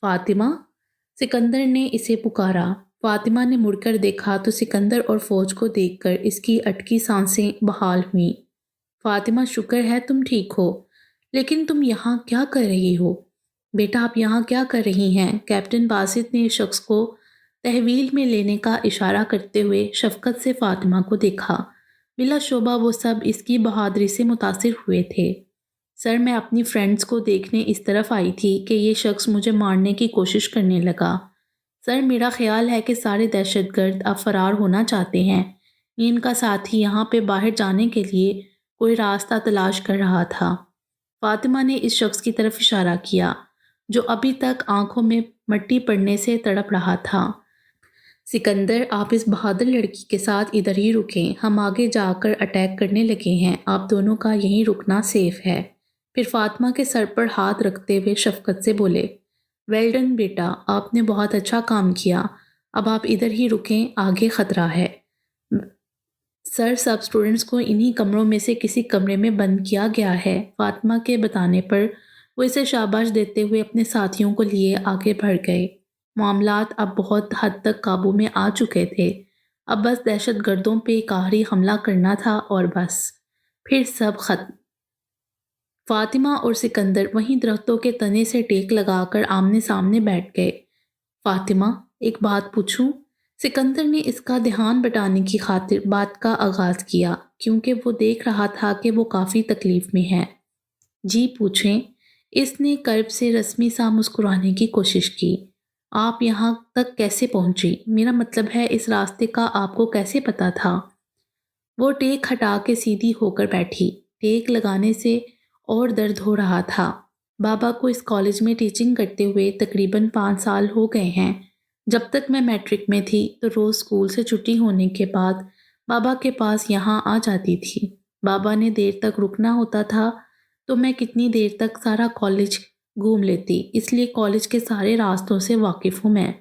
فاطمہ، سکندر نے اسے پکارا۔ فاطمہ نے مڑ کر دیکھا تو سکندر اور فوج کو دیکھ کر اس کی اٹکی سانسیں بحال ہوئیں۔ فاطمہ، شکر ہے تم ٹھیک ہو، لیکن تم یہاں کیا کر رہی ہو؟ بیٹا، آپ یہاں کیا کر رہی ہیں؟ کیپٹن باسط نے اس شخص کو تحویل میں لینے کا اشارہ کرتے ہوئے شفقت سے فاطمہ کو دیکھا۔ بلا شبہ وہ سب اس کی بہادری سے متاثر ہوئے تھے۔ سر، میں اپنی فرینڈز کو دیکھنے اس طرف آئی تھی کہ یہ شخص مجھے مارنے کی کوشش کرنے لگا۔ سر، میرا خیال ہے کہ سارے دہشت گرد اب فرار ہونا چاہتے ہیں۔ یہ ان کا ساتھی یہاں پہ باہر جانے کے لیے کوئی راستہ تلاش کر رہا تھا۔ فاطمہ نے اس شخص کی طرف اشارہ کیا جو ابھی تک آنکھوں میں مٹی پڑنے سے تڑپ رہا تھا۔ سکندر، آپ اس بہادر لڑکی کے ساتھ ادھر ہی رکیں، ہم آگے جا کر اٹیک کرنے لگے ہیں، آپ دونوں کا یہیں رکنا سیف ہے۔ پھر فاطمہ کے سر پر ہاتھ رکھتے ہوئے شفقت سے بولے، ویل ڈن بیٹا، آپ نے بہت اچھا کام کیا، اب آپ ادھر ہی رکیں، آگے خطرہ ہے۔ سر، سب اسٹوڈنٹس کو انہی کمروں میں سے کسی کمرے میں بند کیا گیا ہے۔ فاطمہ کے بتانے پر وہ اسے شاباش دیتے ہوئے اپنے ساتھیوں کو لیے آگے بڑھ گئے۔ معاملات اب بہت حد تک قابو میں آ چکے تھے، اب بس دہشت گردوں پہ ایک آخری حملہ کرنا تھا اور بس، پھر سب ختم۔ فاطمہ اور سکندر وہیں درختوں کے تنے سے ٹیک لگا کر آمنے سامنے بیٹھ گئے۔ فاطمہ، ایک بات پوچھوں؟ سکندر نے اس کا دھیان بٹانے کی خاطر بات کا آغاز کیا، کیونکہ وہ دیکھ رہا تھا کہ وہ کافی تکلیف میں ہے۔ جی پوچھیں، اس نے کرب سے رسمی سا مسکرانے کی کوشش کی۔ آپ یہاں تک کیسے پہنچی؟ میرا مطلب ہے اس راستے کا آپ کو کیسے پتا تھا؟ وہ ٹیک ہٹا کے سیدھی ہو کر بیٹھی، ٹیک لگانے سے اور درد ہو رہا تھا۔ بابا کو اس کالج میں ٹیچنگ کرتے ہوئے تقریباً 5 سال ہو گئے ہیں۔ جب تک میں میٹرک میں تھی تو روز اسکول سے چھٹی ہونے کے بعد بابا کے پاس یہاں آ جاتی تھی۔ بابا نے دیر تک رکنا ہوتا تھا تو میں کتنی دیر تک سارا کالج گھوم لیتی، اس لیے کالج کے سارے راستوں سے واقف ہوں میں۔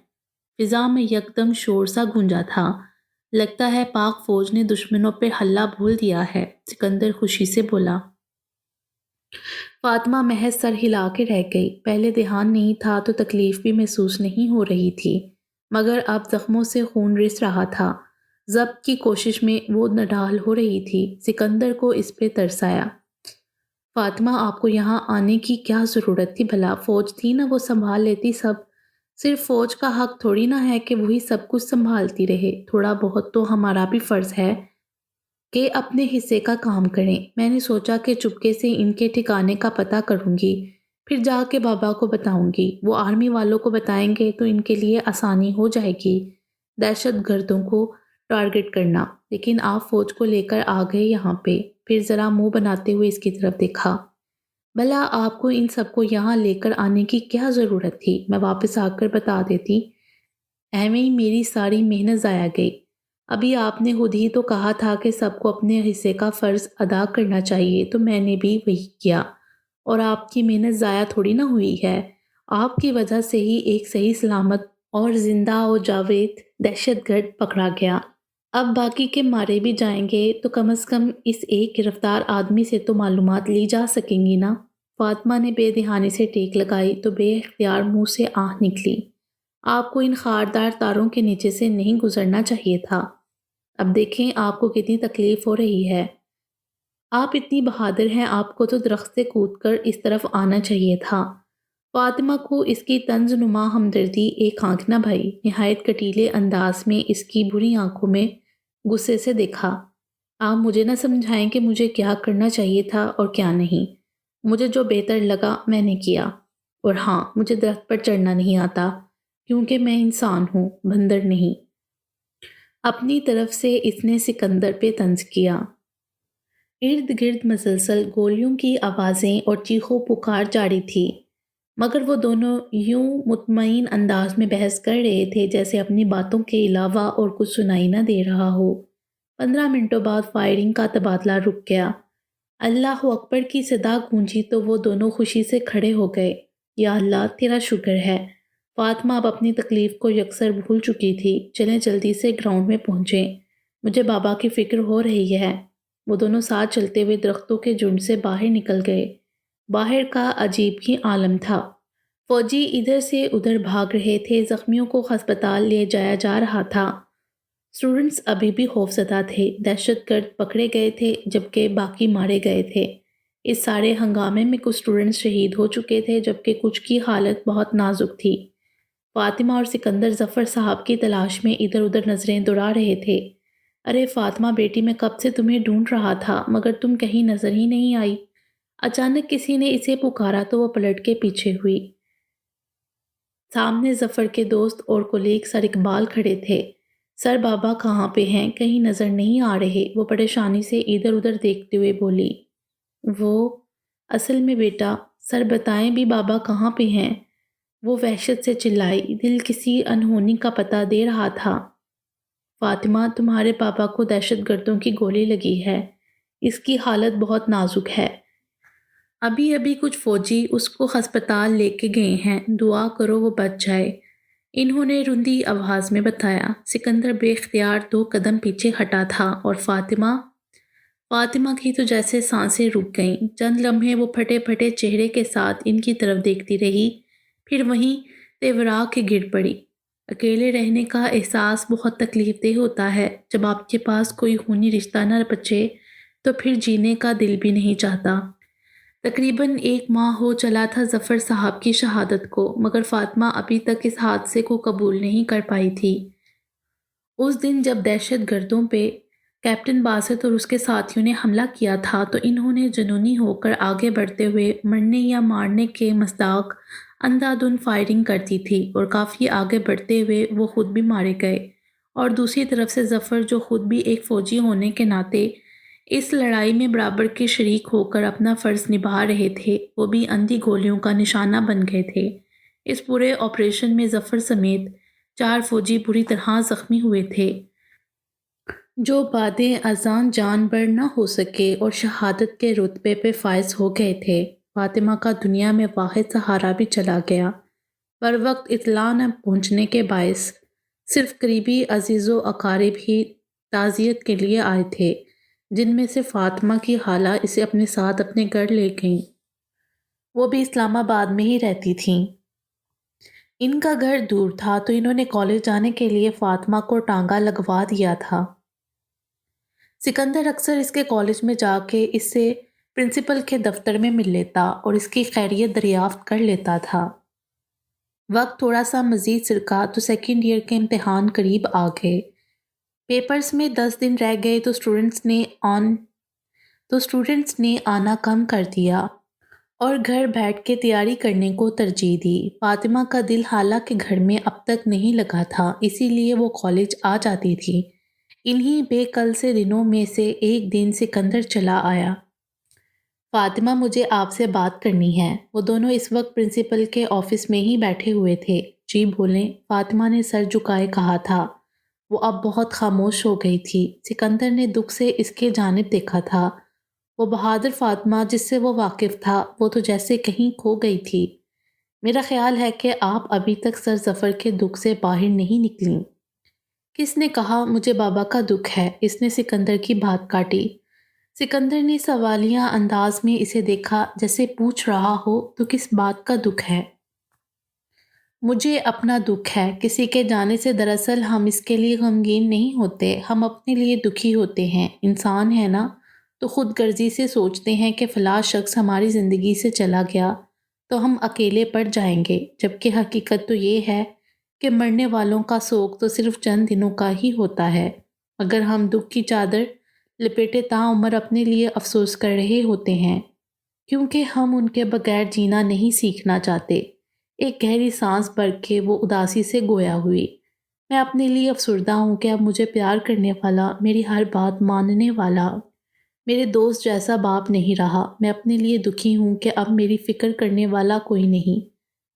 فضا میں یکدم شور سا گونجا تھا۔ لگتا ہے پاک فوج نے دشمنوں پہ حملہ بھول دیا ہے، سکندر خوشی سے بولا۔ فاطمہ محض سر ہلا کے رہ گئی۔ پہلے دھیان نہیں تھا تو تکلیف بھی محسوس نہیں ہو رہی تھی، مگر اب زخموں سے خون رس رہا تھا۔ ضبط کی کوشش میں وہ نڈال ہو رہی تھی۔ سکندر کو اس پہ ترس آیا۔ فاطمہ، آپ کو یہاں آنے کی کیا ضرورت تھی بھلا؟ فوج تھی نا، وہ سنبھال لیتی سب۔ صرف فوج کا حق تھوڑی نہ ہے کہ وہی سب کچھ سنبھالتی رہے، تھوڑا بہت تو ہمارا بھی فرض ہے کہ اپنے حصے کا کام کریں۔ میں نے سوچا کہ چپکے سے ان کے ٹھکانے کا پتہ کروں گی، پھر جا کے بابا کو بتاؤں گی، وہ آرمی والوں کو بتائیں گے تو ان کے لیے آسانی ہو جائے گی دہشت گردوں کو ٹارگٹ کرنا۔ لیکن آپ فوج کو لے کر آ گئے یہاں پہ۔ پھر ذرا منہ بناتے ہوئے اس کی طرف دیکھا۔ بھلا آپ کو ان سب کو یہاں لے کر آنے کی کیا ضرورت تھی؟ میں واپس آ کر بتا دیتی، ایویں ہی میری ساری محنت ضائع گئی۔ ابھی آپ نے خود ہی تو کہا تھا کہ سب کو اپنے حصے کا فرض ادا کرنا چاہیے، تو میں نے بھی وہی کیا، اور آپ کی محنت ضائع تھوڑی نہ ہوئی ہے۔ آپ کی وجہ سے ہی ایک صحیح سلامت اور زندہ و جاوید دہشت گرد پکڑا گیا۔ اب باقی کے مارے بھی جائیں گے تو کم از کم اس ایک گرفتار آدمی سے تو معلومات لی جا سکیں گی نا۔ فاطمہ نے بے دہانی سے ٹیک لگائی تو بے اختیار منہ سے آہ نکلی۔ آپ کو ان خاردار تاروں کے نیچے سے نہیں گزرنا چاہیے تھا۔ اب دیکھیں آپ کو کتنی تکلیف ہو رہی ہے۔ آپ اتنی بہادر ہیں، آپ کو تو درخت سے کود کر اس طرف آنا چاہیے تھا۔ فاطمہ کو اس کی طنز نما ہمدردی ایک آنکھ نہ بھائی، نہایت کٹیلے انداز میں اس کی بری آنکھوں میں غصے سے دیکھا۔ آپ مجھے نہ سمجھائیں کہ مجھے کیا کرنا چاہیے تھا اور کیا نہیں۔ مجھے جو بہتر لگا میں نے کیا، اور ہاں، مجھے درخت پر چڑھنا نہیں آتا، کیونکہ میں انسان ہوں، بندر نہیں۔ اپنی طرف سے اس نے سکندر پہ طنز کیا۔ ارد گرد مسلسل گولیوں کی آوازیں اور چیخو پکار جاری تھی، مگر وہ دونوں یوں مطمئن انداز میں بحث کر رہے تھے جیسے اپنی باتوں کے علاوہ اور کچھ سنائی نہ دے رہا ہو۔ 15 منٹوں بعد فائرنگ کا تبادلہ رک گیا۔ اللہ اکبر کی صدا گونجی تو وہ دونوں خوشی سے کھڑے ہو گئے۔ یا اللہ، تیرا شکر ہے۔ فاطمہ اب اپنی تکلیف کو یکسر بھول چکی تھی۔ چلیں جلدی سے گراؤنڈ میں پہنچیں، مجھے بابا کی فکر ہو رہی ہے۔ وہ دونوں ساتھ چلتے ہوئے درختوں کے جھنڈ سے باہر نکل گئے۔ باہر کا عجیب ہی عالم تھا۔ فوجی ادھر سے ادھر بھاگ رہے تھے، زخمیوں کو ہسپتال لے جایا جا رہا تھا۔ اسٹوڈنٹس ابھی بھی خوفزدہ تھے، دہشت گرد پکڑے گئے تھے جبکہ باقی مارے گئے تھے۔ اس سارے ہنگامے میں کچھ اسٹوڈنٹس شہید ہو چکے تھے جبکہ کچھ کی حالت بہت نازک تھی۔ فاطمہ اور سکندر ظفر صاحب کی تلاش میں ادھر ادھر نظریں دوڑا رہے تھے۔ ارے فاطمہ بیٹی، میں کب سے تمہیں ڈھونڈ رہا تھا مگر تم کہیں نظر ہی نہیں آئی۔ اچانک کسی نے اسے پکارا تو وہ پلٹ کے پیچھے ہوئی۔ سامنے ظفر کے دوست اور کولیگ سر اقبال کھڑے تھے۔ سر بابا کہاں پہ ہیں؟ کہیں نظر نہیں آ رہے؟ وہ پریشانی سے ادھر ادھر دیکھتے ہوئے بولی۔ وہ اصل میں بیٹا، سر بتائیں بھی بابا کہاں پہ ہیں؟ وہ وحشت سے چلائی، دل کسی انہونی کا پتہ دے رہا تھا۔ فاطمہ، تمہارے پاپا کو دہشت گردوں کی گولی لگی ہے، اس کی حالت بہت نازک ہے۔ ابھی ابھی کچھ فوجی اس کو ہسپتال لے کے گئے ہیں، دعا کرو وہ بچ جائے، انہوں نے رندی آواز میں بتایا۔ سکندر بے اختیار 2 قدم پیچھے ہٹا تھا اور فاطمہ کی تو جیسے سانسیں رک گئیں۔ چند لمحے وہ پھٹے پھٹے چہرے کے ساتھ ان کی طرف دیکھتی رہی، پھر وہیں تیورا کے گر پڑی۔ اکیلے رہنے کا احساس بہت تکلیف دہ ہوتا ہے۔ جب آپ کے پاس کوئی خونی رشتہ نہ بچے تو پھر جینے کا دل بھی نہیں چاہتا۔ تقریباً 1 ماہ ہو چلا تھا ظفر صاحب کی شہادت کو، مگر فاطمہ ابھی تک اس حادثے کو قبول نہیں کر پائی تھی۔ اس دن جب دہشت گردوں پہ کیپٹن باسط اور اس کے ساتھیوں نے حملہ کیا تھا تو انہوں نے جنونی ہو کر آگے بڑھتے ہوئے مرنے یا مارنے کے مصداق اندھادھند فائرنگ کر دی تھی، اور کافی آگے بڑھتے ہوئے وہ خود بھی مارے گئے۔ اور دوسری طرف سے ظفر، جو خود بھی ایک فوجی ہونے کے ناطے اس لڑائی میں برابر کے شریک ہو کر اپنا فرض نبھا رہے تھے، وہ بھی اندھی گولیوں کا نشانہ بن گئے تھے۔ اس پورے آپریشن میں ظفر سمیت 4 فوجی بری طرح زخمی ہوئے تھے، جو بعد اذان جان بر نہ ہو سکے اور شہادت کے رتبے پہ فائز ہو گئے تھے۔ فاطمہ کا دنیا میں واحد سہارا بھی چلا گیا۔ پر وقت اطلاع نہ پہنچنے کے باعث صرف قریبی عزیز و اقارب ہی تعزیت کے لیے آئے تھے، جن میں سے فاطمہ کی خالہ اسے اپنے ساتھ اپنے گھر لے گئیں۔ وہ بھی اسلام آباد میں ہی رہتی تھیں۔ ان کا گھر دور تھا تو انہوں نے کالج جانے کے لیے فاطمہ کو ٹانگا لگوا دیا تھا۔ سکندر اکثر اس کے کالج میں جا کے اس سے پرنسپل کے دفتر میں مل لیتا اور اس کی خیریت دریافت کر لیتا تھا۔ وقت تھوڑا سا مزید سرکا تو سیکنڈ ایئر کے امتحان قریب آ گئے۔ پیپرز میں 10 دن رہ گئے تو اسٹوڈنٹس نے آنا کم کر دیا اور گھر بیٹھ کے تیاری کرنے کو ترجیح دی۔ فاطمہ کا دل حالانکہ گھر میں اب تک نہیں لگا تھا، اسی لیے وہ کالج آ جاتی تھی۔ انہی بے کل سے دنوں میں سے ایک دن سکندر چلا آیا۔ فاطمہ، مجھے آپ سے بات کرنی ہے۔ وہ دونوں اس وقت پرنسپل کے آفس میں ہی بیٹھے ہوئے تھے۔ جی بولیں، فاطمہ نے سر جھکائے کہا تھا۔ وہ اب بہت خاموش ہو گئی تھی۔ سکندر نے دکھ سے اس کے جانب دیکھا تھا۔ وہ بہادر فاطمہ جس سے وہ واقف تھا، وہ تو جیسے کہیں کھو گئی تھی۔ میرا خیال ہے کہ آپ ابھی تک سر ظفر کے دکھ سے باہر نہیں نکلیں۔ کس نے کہا مجھے بابا کا دکھ ہے؟ اس نے سکندر کی بات کاٹی۔ سکندر نے سوالیہ انداز میں اسے دیکھا، جیسے پوچھ رہا ہو تو کس بات کا دکھ ہے؟ مجھے اپنا دکھ ہے۔ کسی کے جانے سے دراصل ہم اس کے لیے غمگین نہیں ہوتے، ہم اپنے لیے دکھی ہوتے ہیں۔ انسان ہے نا، تو خود غرضی سے سوچتے ہیں کہ فلاں شخص ہماری زندگی سے چلا گیا تو ہم اکیلے پڑ جائیں گے، جبکہ حقیقت تو یہ ہے کہ مرنے والوں کا سوگ تو صرف چند دنوں کا ہی ہوتا ہے، مگر ہم دکھ کی چادر لپیٹے تاعمر اپنے لیے افسوس کر رہے ہوتے ہیں، کیونکہ ہم ان کے بغیر جینا نہیں سیکھنا چاہتے۔ ایک گہری سانس بھر کے وہ اداسی سے گویا ہوئی۔ میں اپنے لیے افسردہ ہوں کہ اب مجھے پیار کرنے والا، میری ہر بات ماننے والا، میرے دوست جیسا باپ نہیں رہا۔ میں اپنے لیے دکھی ہوں کہ اب میری فکر کرنے والا کوئی نہیں۔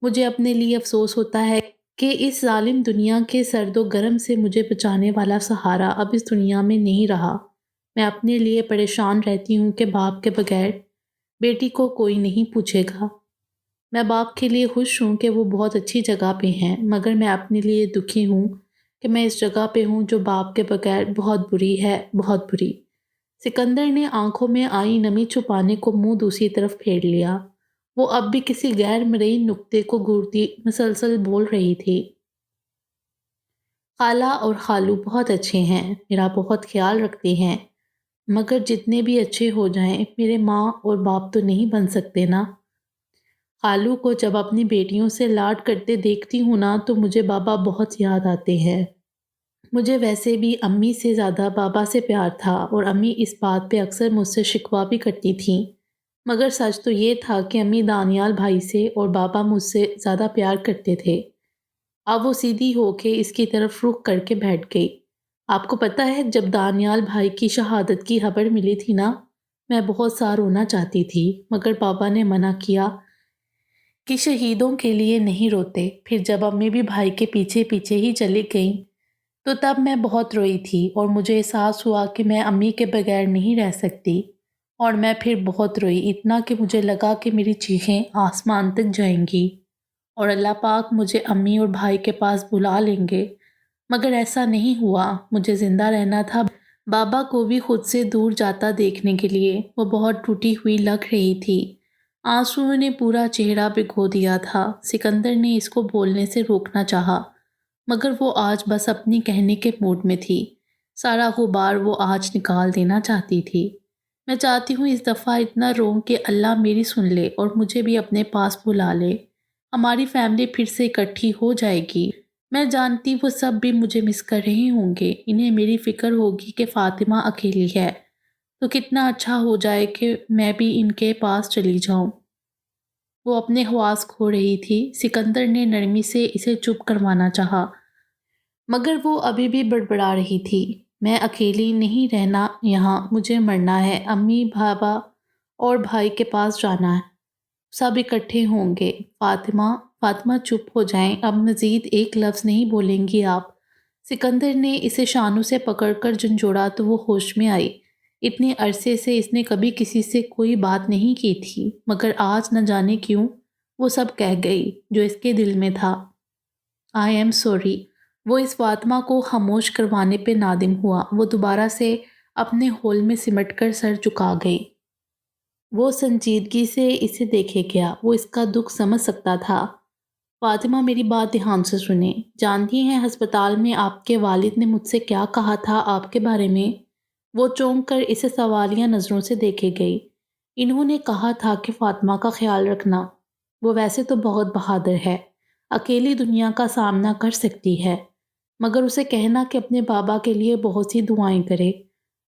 مجھے اپنے لیے افسوس ہوتا ہے کہ اس ظالم دنیا کے سرد و گرم سے مجھے بچانے والا سہارا اب اس دنیا میں نہیں رہا۔ میں اپنے لیے پریشان رہتی ہوں کہ باپ کے بغیر بیٹی کو کوئی نہیں پوچھے گا۔ میں باپ کے لیے خوش ہوں کہ وہ بہت اچھی جگہ پہ ہیں، مگر میں اپنے لیے دکھی ہوں کہ میں اس جگہ پہ ہوں جو باپ کے بغیر بہت بری ہے، بہت بری۔ سکندر نے آنکھوں میں آئی نمی چھپانے کو منہ دوسری طرف پھیر لیا۔ وہ اب بھی کسی غیر مرئی نکتے کو گھورتی مسلسل بول رہی تھی۔ خالہ اور خالو بہت اچھے ہیں، میرا بہت خیال رکھتے ہیں، مگر جتنے بھی اچھے ہو جائیں میرے ماں اور باپ تو نہیں بن سکتے نا۔ خالو کو جب اپنی بیٹیوں سے لاڈ کرتے دیکھتی ہوں نا تو مجھے بابا بہت یاد آتے ہیں۔ مجھے ویسے بھی امی سے زیادہ بابا سے پیار تھا، اور امی اس بات پہ اکثر مجھ سے شکوہ بھی کرتی تھیں، مگر سچ تو یہ تھا کہ امی دانیال بھائی سے اور بابا مجھ سے زیادہ پیار کرتے تھے۔ اب وہ سیدھی ہو کے اس کی طرف رخ کر کے بیٹھ گئی۔ آپ کو پتہ ہے جب دانیال بھائی کی شہادت کی خبر ملی تھی نا، میں بہت سا رونا چاہتی تھی، مگر پاپا نے منع کیا کہ شہیدوں کے لیے نہیں روتے۔ پھر جب امی بھی بھائی کے پیچھے پیچھے ہی چلی گئیں تو تب میں بہت روئی تھی اور مجھے احساس ہوا کہ میں امی کے بغیر نہیں رہ سکتی، اور میں پھر بہت روئی، اتنا کہ مجھے لگا کہ میری چیخیں آسمان تک جائیں گی اور اللہ پاک مجھے امی اور بھائی کے پاس بلا لیں گے، مگر ایسا نہیں ہوا۔ مجھے زندہ رہنا تھا بابا کو بھی خود سے دور جاتا دیکھنے کے لیے۔ وہ بہت ٹوٹی ہوئی لگ رہی تھی، آنسوؤں نے پورا چہرہ بھگو دیا تھا۔ سکندر نے اس کو بولنے سے روکنا چاہا، مگر وہ آج بس اپنی کہنے کے موڈ میں تھی، سارا غبار وہ آج نکال دینا چاہتی تھی۔ میں چاہتی ہوں اس دفعہ اتنا روں کہ اللہ میری سن لے اور مجھے بھی اپنے پاس بلا لے، ہماری فیملی پھر سے اکٹھی ہو جائے گی۔ میں جانتی وہ سب بھی مجھے مس کر رہے ہوں گے، انہیں میری فکر ہوگی کہ فاطمہ اکیلی ہے، تو کتنا اچھا ہو جائے کہ میں بھی ان کے پاس چلی جاؤں۔ وہ اپنے حواس کھو رہی تھی۔ سکندر نے نرمی سے اسے چپ کروانا چاہا، مگر وہ ابھی بھی بڑبڑا رہی تھی۔ میں اکیلی نہیں رہنا یہاں، مجھے مرنا ہے، امی، بابا اور بھائی کے پاس جانا ہے، سب اکٹھے ہوں گے۔ فاطمہ چپ ہو جائیں، اب مزید ایک لفظ نہیں بولیں گی آپ۔ سکندر نے اسے شانوں سے پکڑ کر جھنجھوڑا تو وہ ہوش میں آئی۔ اتنے عرصے سے اس نے کبھی کسی سے کوئی بات نہیں کی تھی، مگر آج نہ جانے کیوں وہ سب کہہ گئی جو اس کے دل میں تھا۔ I am sorry. وہ اس فاطمہ کو خاموش کروانے پہ نادم ہوا۔ وہ دوبارہ سے اپنے ہول میں سمٹ کر سر جھکا گئی۔ وہ سنجیدگی سے اسے دیکھے گیا، وہ اس کا دکھ سمجھ سکتا تھا۔ فاطمہ میری بات دھیان سے سنیں، جانتی ہیں ہسپتال میں آپ کے والد نے مجھ سے کیا کہا تھا آپ کے بارے میں؟ وہ چونک کر اسے سوالیہ نظروں سے دیکھے گئی۔ انہوں نے کہا تھا کہ فاطمہ کا خیال رکھنا، وہ ویسے تو بہت بہادر ہے، اکیلی دنیا کا سامنا کر سکتی ہے، مگر اسے کہنا کہ اپنے بابا کے لیے بہت سی دعائیں کرے۔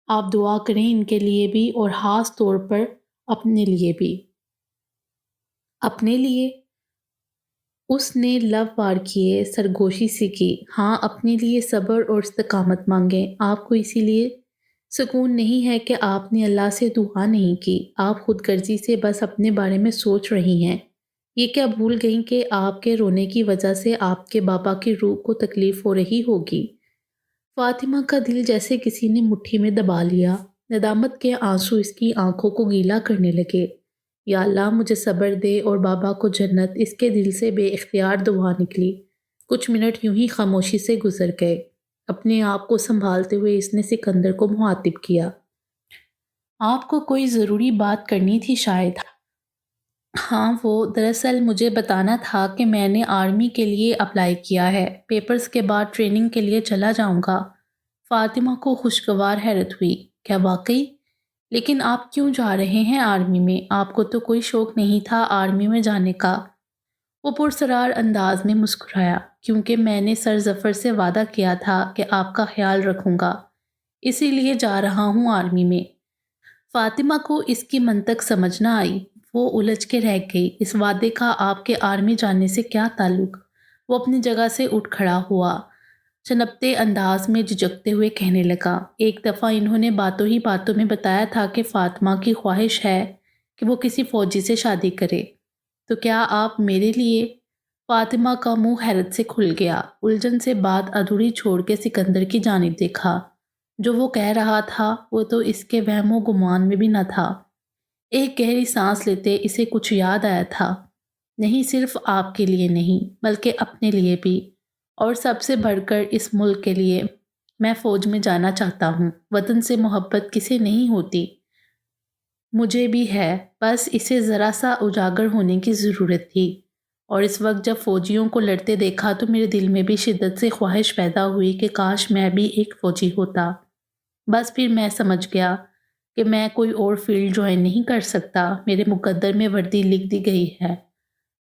آپ دعا کریں ان کے لیے بھی اور خاص طور پر اپنے لیے بھی۔ اپنے لیے؟ اس نے لب وار کیے، سرگوشی سی کی۔ ہاں، اپنے لیے صبر اور استقامت مانگیں۔ آپ کو اسی لیے سکون نہیں ہے کہ آپ نے اللہ سے دعا نہیں کی، آپ خود غرضی سے بس اپنے بارے میں سوچ رہی ہیں۔ یہ کیا بھول گئیں کہ آپ کے رونے کی وجہ سے آپ کے بابا کی روح کو تکلیف ہو رہی ہوگی؟ فاطمہ کا دل جیسے کسی نے مٹھی میں دبا لیا، ندامت کے آنسو اس کی آنکھوں کو گیلا کرنے لگے۔ یا اللہ مجھے صبر دے اور بابا کو جنت، اس کے دل سے بے اختیار دعا نکلی۔ کچھ منٹ یوں ہی خاموشی سے گزر گئے۔ اپنے آپ کو سنبھالتے ہوئے اس نے سکندر کو مخاطب کیا۔ آپ کو کوئی ضروری بات کرنی تھی شاید؟ ہاں، وہ دراصل مجھے بتانا تھا کہ میں نے آرمی کے لیے اپلائی کیا ہے، پیپرز کے بعد ٹریننگ کے لیے چلا جاؤں گا۔ فاطمہ کو خوشگوار حیرت ہوئی۔ کیا واقعی؟ لیکن آپ کیوں جا رہے ہیں آرمی میں؟ آپ کو تو کوئی شوق نہیں تھا آرمی میں جانے کا؟ وہ پرسرار انداز میں مسکرایا۔ کیونکہ میں نے سر ظفر سے وعدہ کیا تھا کہ آپ کا خیال رکھوں گا، اسی لیے جا رہا ہوں آرمی میں۔ فاطمہ کو اس کی منطق سمجھ نہ آئی، وہ الجھ کے رہ گئی۔ اس وعدے کا آپ کے آرمی جانے سے کیا تعلق؟ وہ اپنی جگہ سے اٹھ کھڑا ہوا، چنپتے انداز میں جھجکتے ہوئے کہنے لگا، ایک دفعہ انہوں نے باتوں ہی باتوں میں بتایا تھا کہ فاطمہ کی خواہش ہے کہ وہ کسی فوجی سے شادی کرے، تو کیا آپ میرے لیے؟ فاطمہ کا منہ حیرت سے کھل گیا، الجھن سے بات ادھوری چھوڑ کے سکندر کی جانب دیکھا۔ جو وہ کہہ رہا تھا وہ تو اس کے وہم و گمان میں بھی نہ تھا۔ ایک گہری سانس لیتے اسے کچھ یاد آیا تھا۔ نہیں، صرف آپ کے لیے نہیں، بلکہ اپنے لیے بھی، اور سب سے بڑھ کر اس ملک کے لیے۔ میں فوج میں جانا چاہتا ہوں۔ وطن سے محبت کسے نہیں ہوتی؟ مجھے بھی ہے، بس اسے ذرا سا اجاگر ہونے کی ضرورت تھی، اور اس وقت جب فوجیوں کو لڑتے دیکھا تو میرے دل میں بھی شدت سے خواہش پیدا ہوئی کہ کاش میں بھی ایک فوجی ہوتا۔ بس پھر میں سمجھ گیا کہ میں کوئی اور فیلڈ جوائن نہیں کر سکتا، میرے مقدر میں وردی لکھ دی گئی ہے۔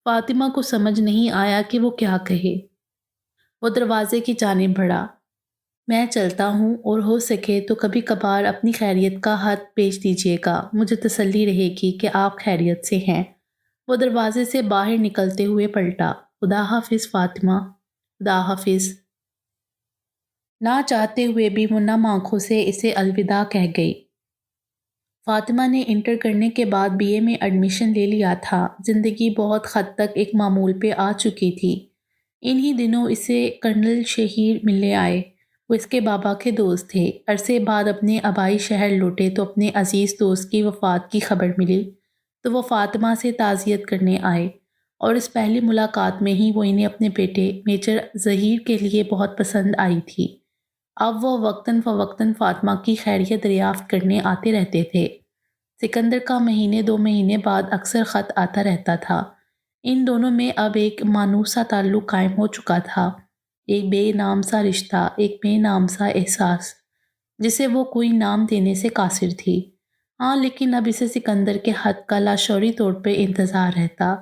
فاطمہ کو سمجھ نہیں آیا کہ وہ کیا کہے۔ وہ دروازے کی جانب بڑھا۔ میں چلتا ہوں، اور ہو سکے تو کبھی کبھار اپنی خیریت کا خط بھیج دیجیے گا، مجھے تسلی رہے گی کہ آپ خیریت سے ہیں۔ وہ دروازے سے باہر نکلتے ہوئے پلٹا۔ خدا حافظ فاطمہ۔ خدا حافظ۔ نہ چاہتے ہوئے بھی وہ نم آنکھوں سے اسے الوداع کہہ گئی۔ فاطمہ نے انٹر کرنے کے بعد بی اے میں ایڈمیشن لے لیا تھا۔ زندگی بہت حد تک ایک معمول پہ آ چکی تھی۔ انہی دنوں اسے کرنل شہیر ملنے آئے۔ وہ اس کے بابا کے دوست تھے۔ عرصے بعد اپنے آبائی شہر لوٹے تو اپنے عزیز دوست کی وفات کی خبر ملی تو وہ فاطمہ سے تعزیت کرنے آئے، اور اس پہلی ملاقات میں ہی وہ انہیں اپنے بیٹے میجر ظہیر کے لیے بہت پسند آئی تھی۔ اب وہ وقتاً فوقتاً فاطمہ کی خیریت دریافت کرنے آتے رہتے تھے۔ سکندر کا مہینے 2 مہینے بعد اکثر خط آتا رہتا تھا۔ ان دونوں میں اب ایک مانوس سا تعلق قائم ہو چکا تھا، ایک بے نام سا رشتہ، ایک بے نام سا احساس جسے وہ کوئی نام دینے سے قاصر تھی۔ ہاں، لیکن اب اسے سکندر کے خط کا لاشعوری طور پہ انتظار رہتا۔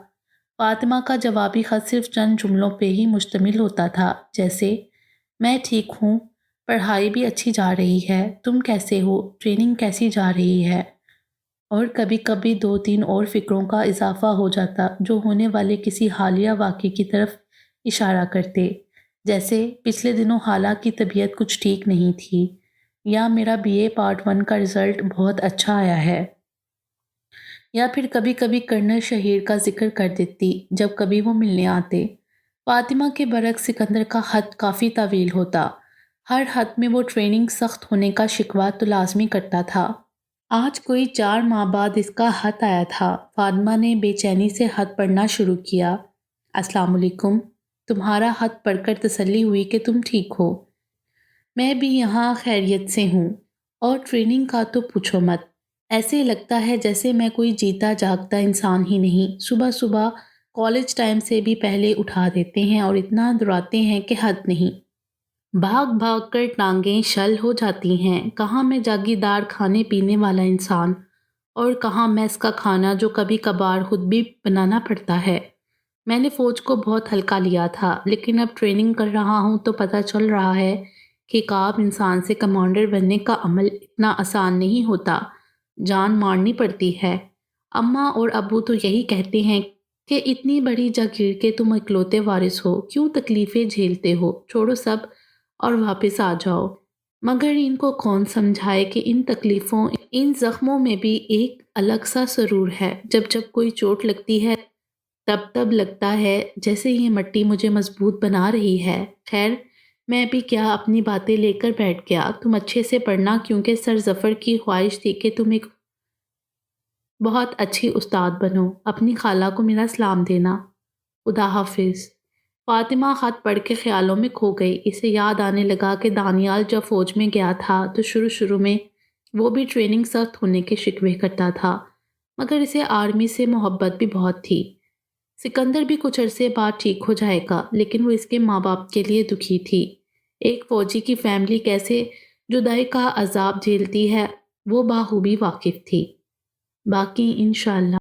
فاطمہ کا جوابی خط صرف چند جملوں پہ ہی مشتمل ہوتا تھا، جیسے میں ٹھیک ہوں، پڑھائی بھی اچھی جا رہی ہے، تم کیسے ہو، ٹریننگ کیسی جا رہی ہے، اور کبھی کبھی 2-3 اور فکروں کا اضافہ ہو جاتا جو ہونے والے کسی حالیہ واقعے کی طرف اشارہ کرتے، جیسے پچھلے دنوں حالہ کی طبیعت کچھ ٹھیک نہیں تھی، یا میرا بی اے پارٹ 1 کا رزلٹ بہت اچھا آیا ہے، یا پھر کبھی کبھی کرنل شہیر کا ذکر کر دیتی جب کبھی وہ ملنے آتے۔ فاطمہ کے برعکس سکندر کا خط کافی طویل ہوتا۔ ہر خط میں وہ ٹریننگ سخت ہونے کا شکوہ تو لازمی کرتا تھا۔ آج کوئی 4 ماہ بعد اس کا خط آیا تھا۔ فاطمہ نے بے چینی سے خط پڑھنا شروع کیا۔ السلام علیکم، تمہارا خط پڑھ کر تسلی ہوئی کہ تم ٹھیک ہو۔ میں بھی یہاں خیریت سے ہوں، اور ٹریننگ کا تو پوچھو مت، ایسے لگتا ہے جیسے میں کوئی جیتا جاگتا انسان ہی نہیں۔ صبح صبح کالج ٹائم سے بھی پہلے اٹھا دیتے ہیں اور اتنا دراتے ہیں کہ حد نہیں۔ بھاگ بھاگ کر ٹانگیں شل ہو جاتی ہیں۔ کہاں میں جاگیردار کھانے پینے والا انسان، اور کہاں میس کا کھانا جو کبھی کبھار خود بھی بنانا پڑتا ہے۔ میں نے فوج کو بہت ہلکا لیا تھا، لیکن اب ٹریننگ کر رہا ہوں تو پتہ چل رہا ہے کہ ایک عام انسان سے کمانڈر بننے کا عمل اتنا آسان نہیں ہوتا، جان مارنی پڑتی ہے۔ اماں اور ابو تو یہی کہتے ہیں کہ اتنی بڑی جاگیر کے تم اکلوتے وارث ہو، کیوں تکلیفیں جھیلتے ہو، چھوڑو سب اور واپس آ جاؤ۔ مگر ان کو کون سمجھائے کہ ان تکلیفوں، ان زخموں میں بھی ایک الگ سا سرور ہے۔ جب جب کوئی چوٹ لگتی ہے تب تب لگتا ہے جیسے یہ مٹی مجھے مضبوط بنا رہی ہے۔ خیر، میں بھی کیا اپنی باتیں لے کر بیٹھ گیا۔ تم اچھے سے پڑھنا، کیونکہ سر ظفر کی خواہش تھی کہ تم ایک بہت اچھی استاد بنو۔ اپنی خالہ کو میرا سلام دینا۔ خدا حافظ۔ فاطمہ خط پڑھ کے خیالوں میں کھو گئی۔ اسے یاد آنے لگا کہ دانیال جب فوج میں گیا تھا تو شروع میں وہ بھی ٹریننگ سخت ہونے کے شکوے کرتا تھا، مگر اسے آرمی سے محبت بھی بہت تھی۔ سکندر بھی کچھ عرصے بعد ٹھیک ہو جائے گا، لیکن وہ اس کے ماں باپ کے لیے دکھی تھی۔ ایک فوجی کی فیملی کیسے جدائی کا عذاب جھیلتی ہے وہ بخوبی واقف تھی۔ باقی انشاءاللہ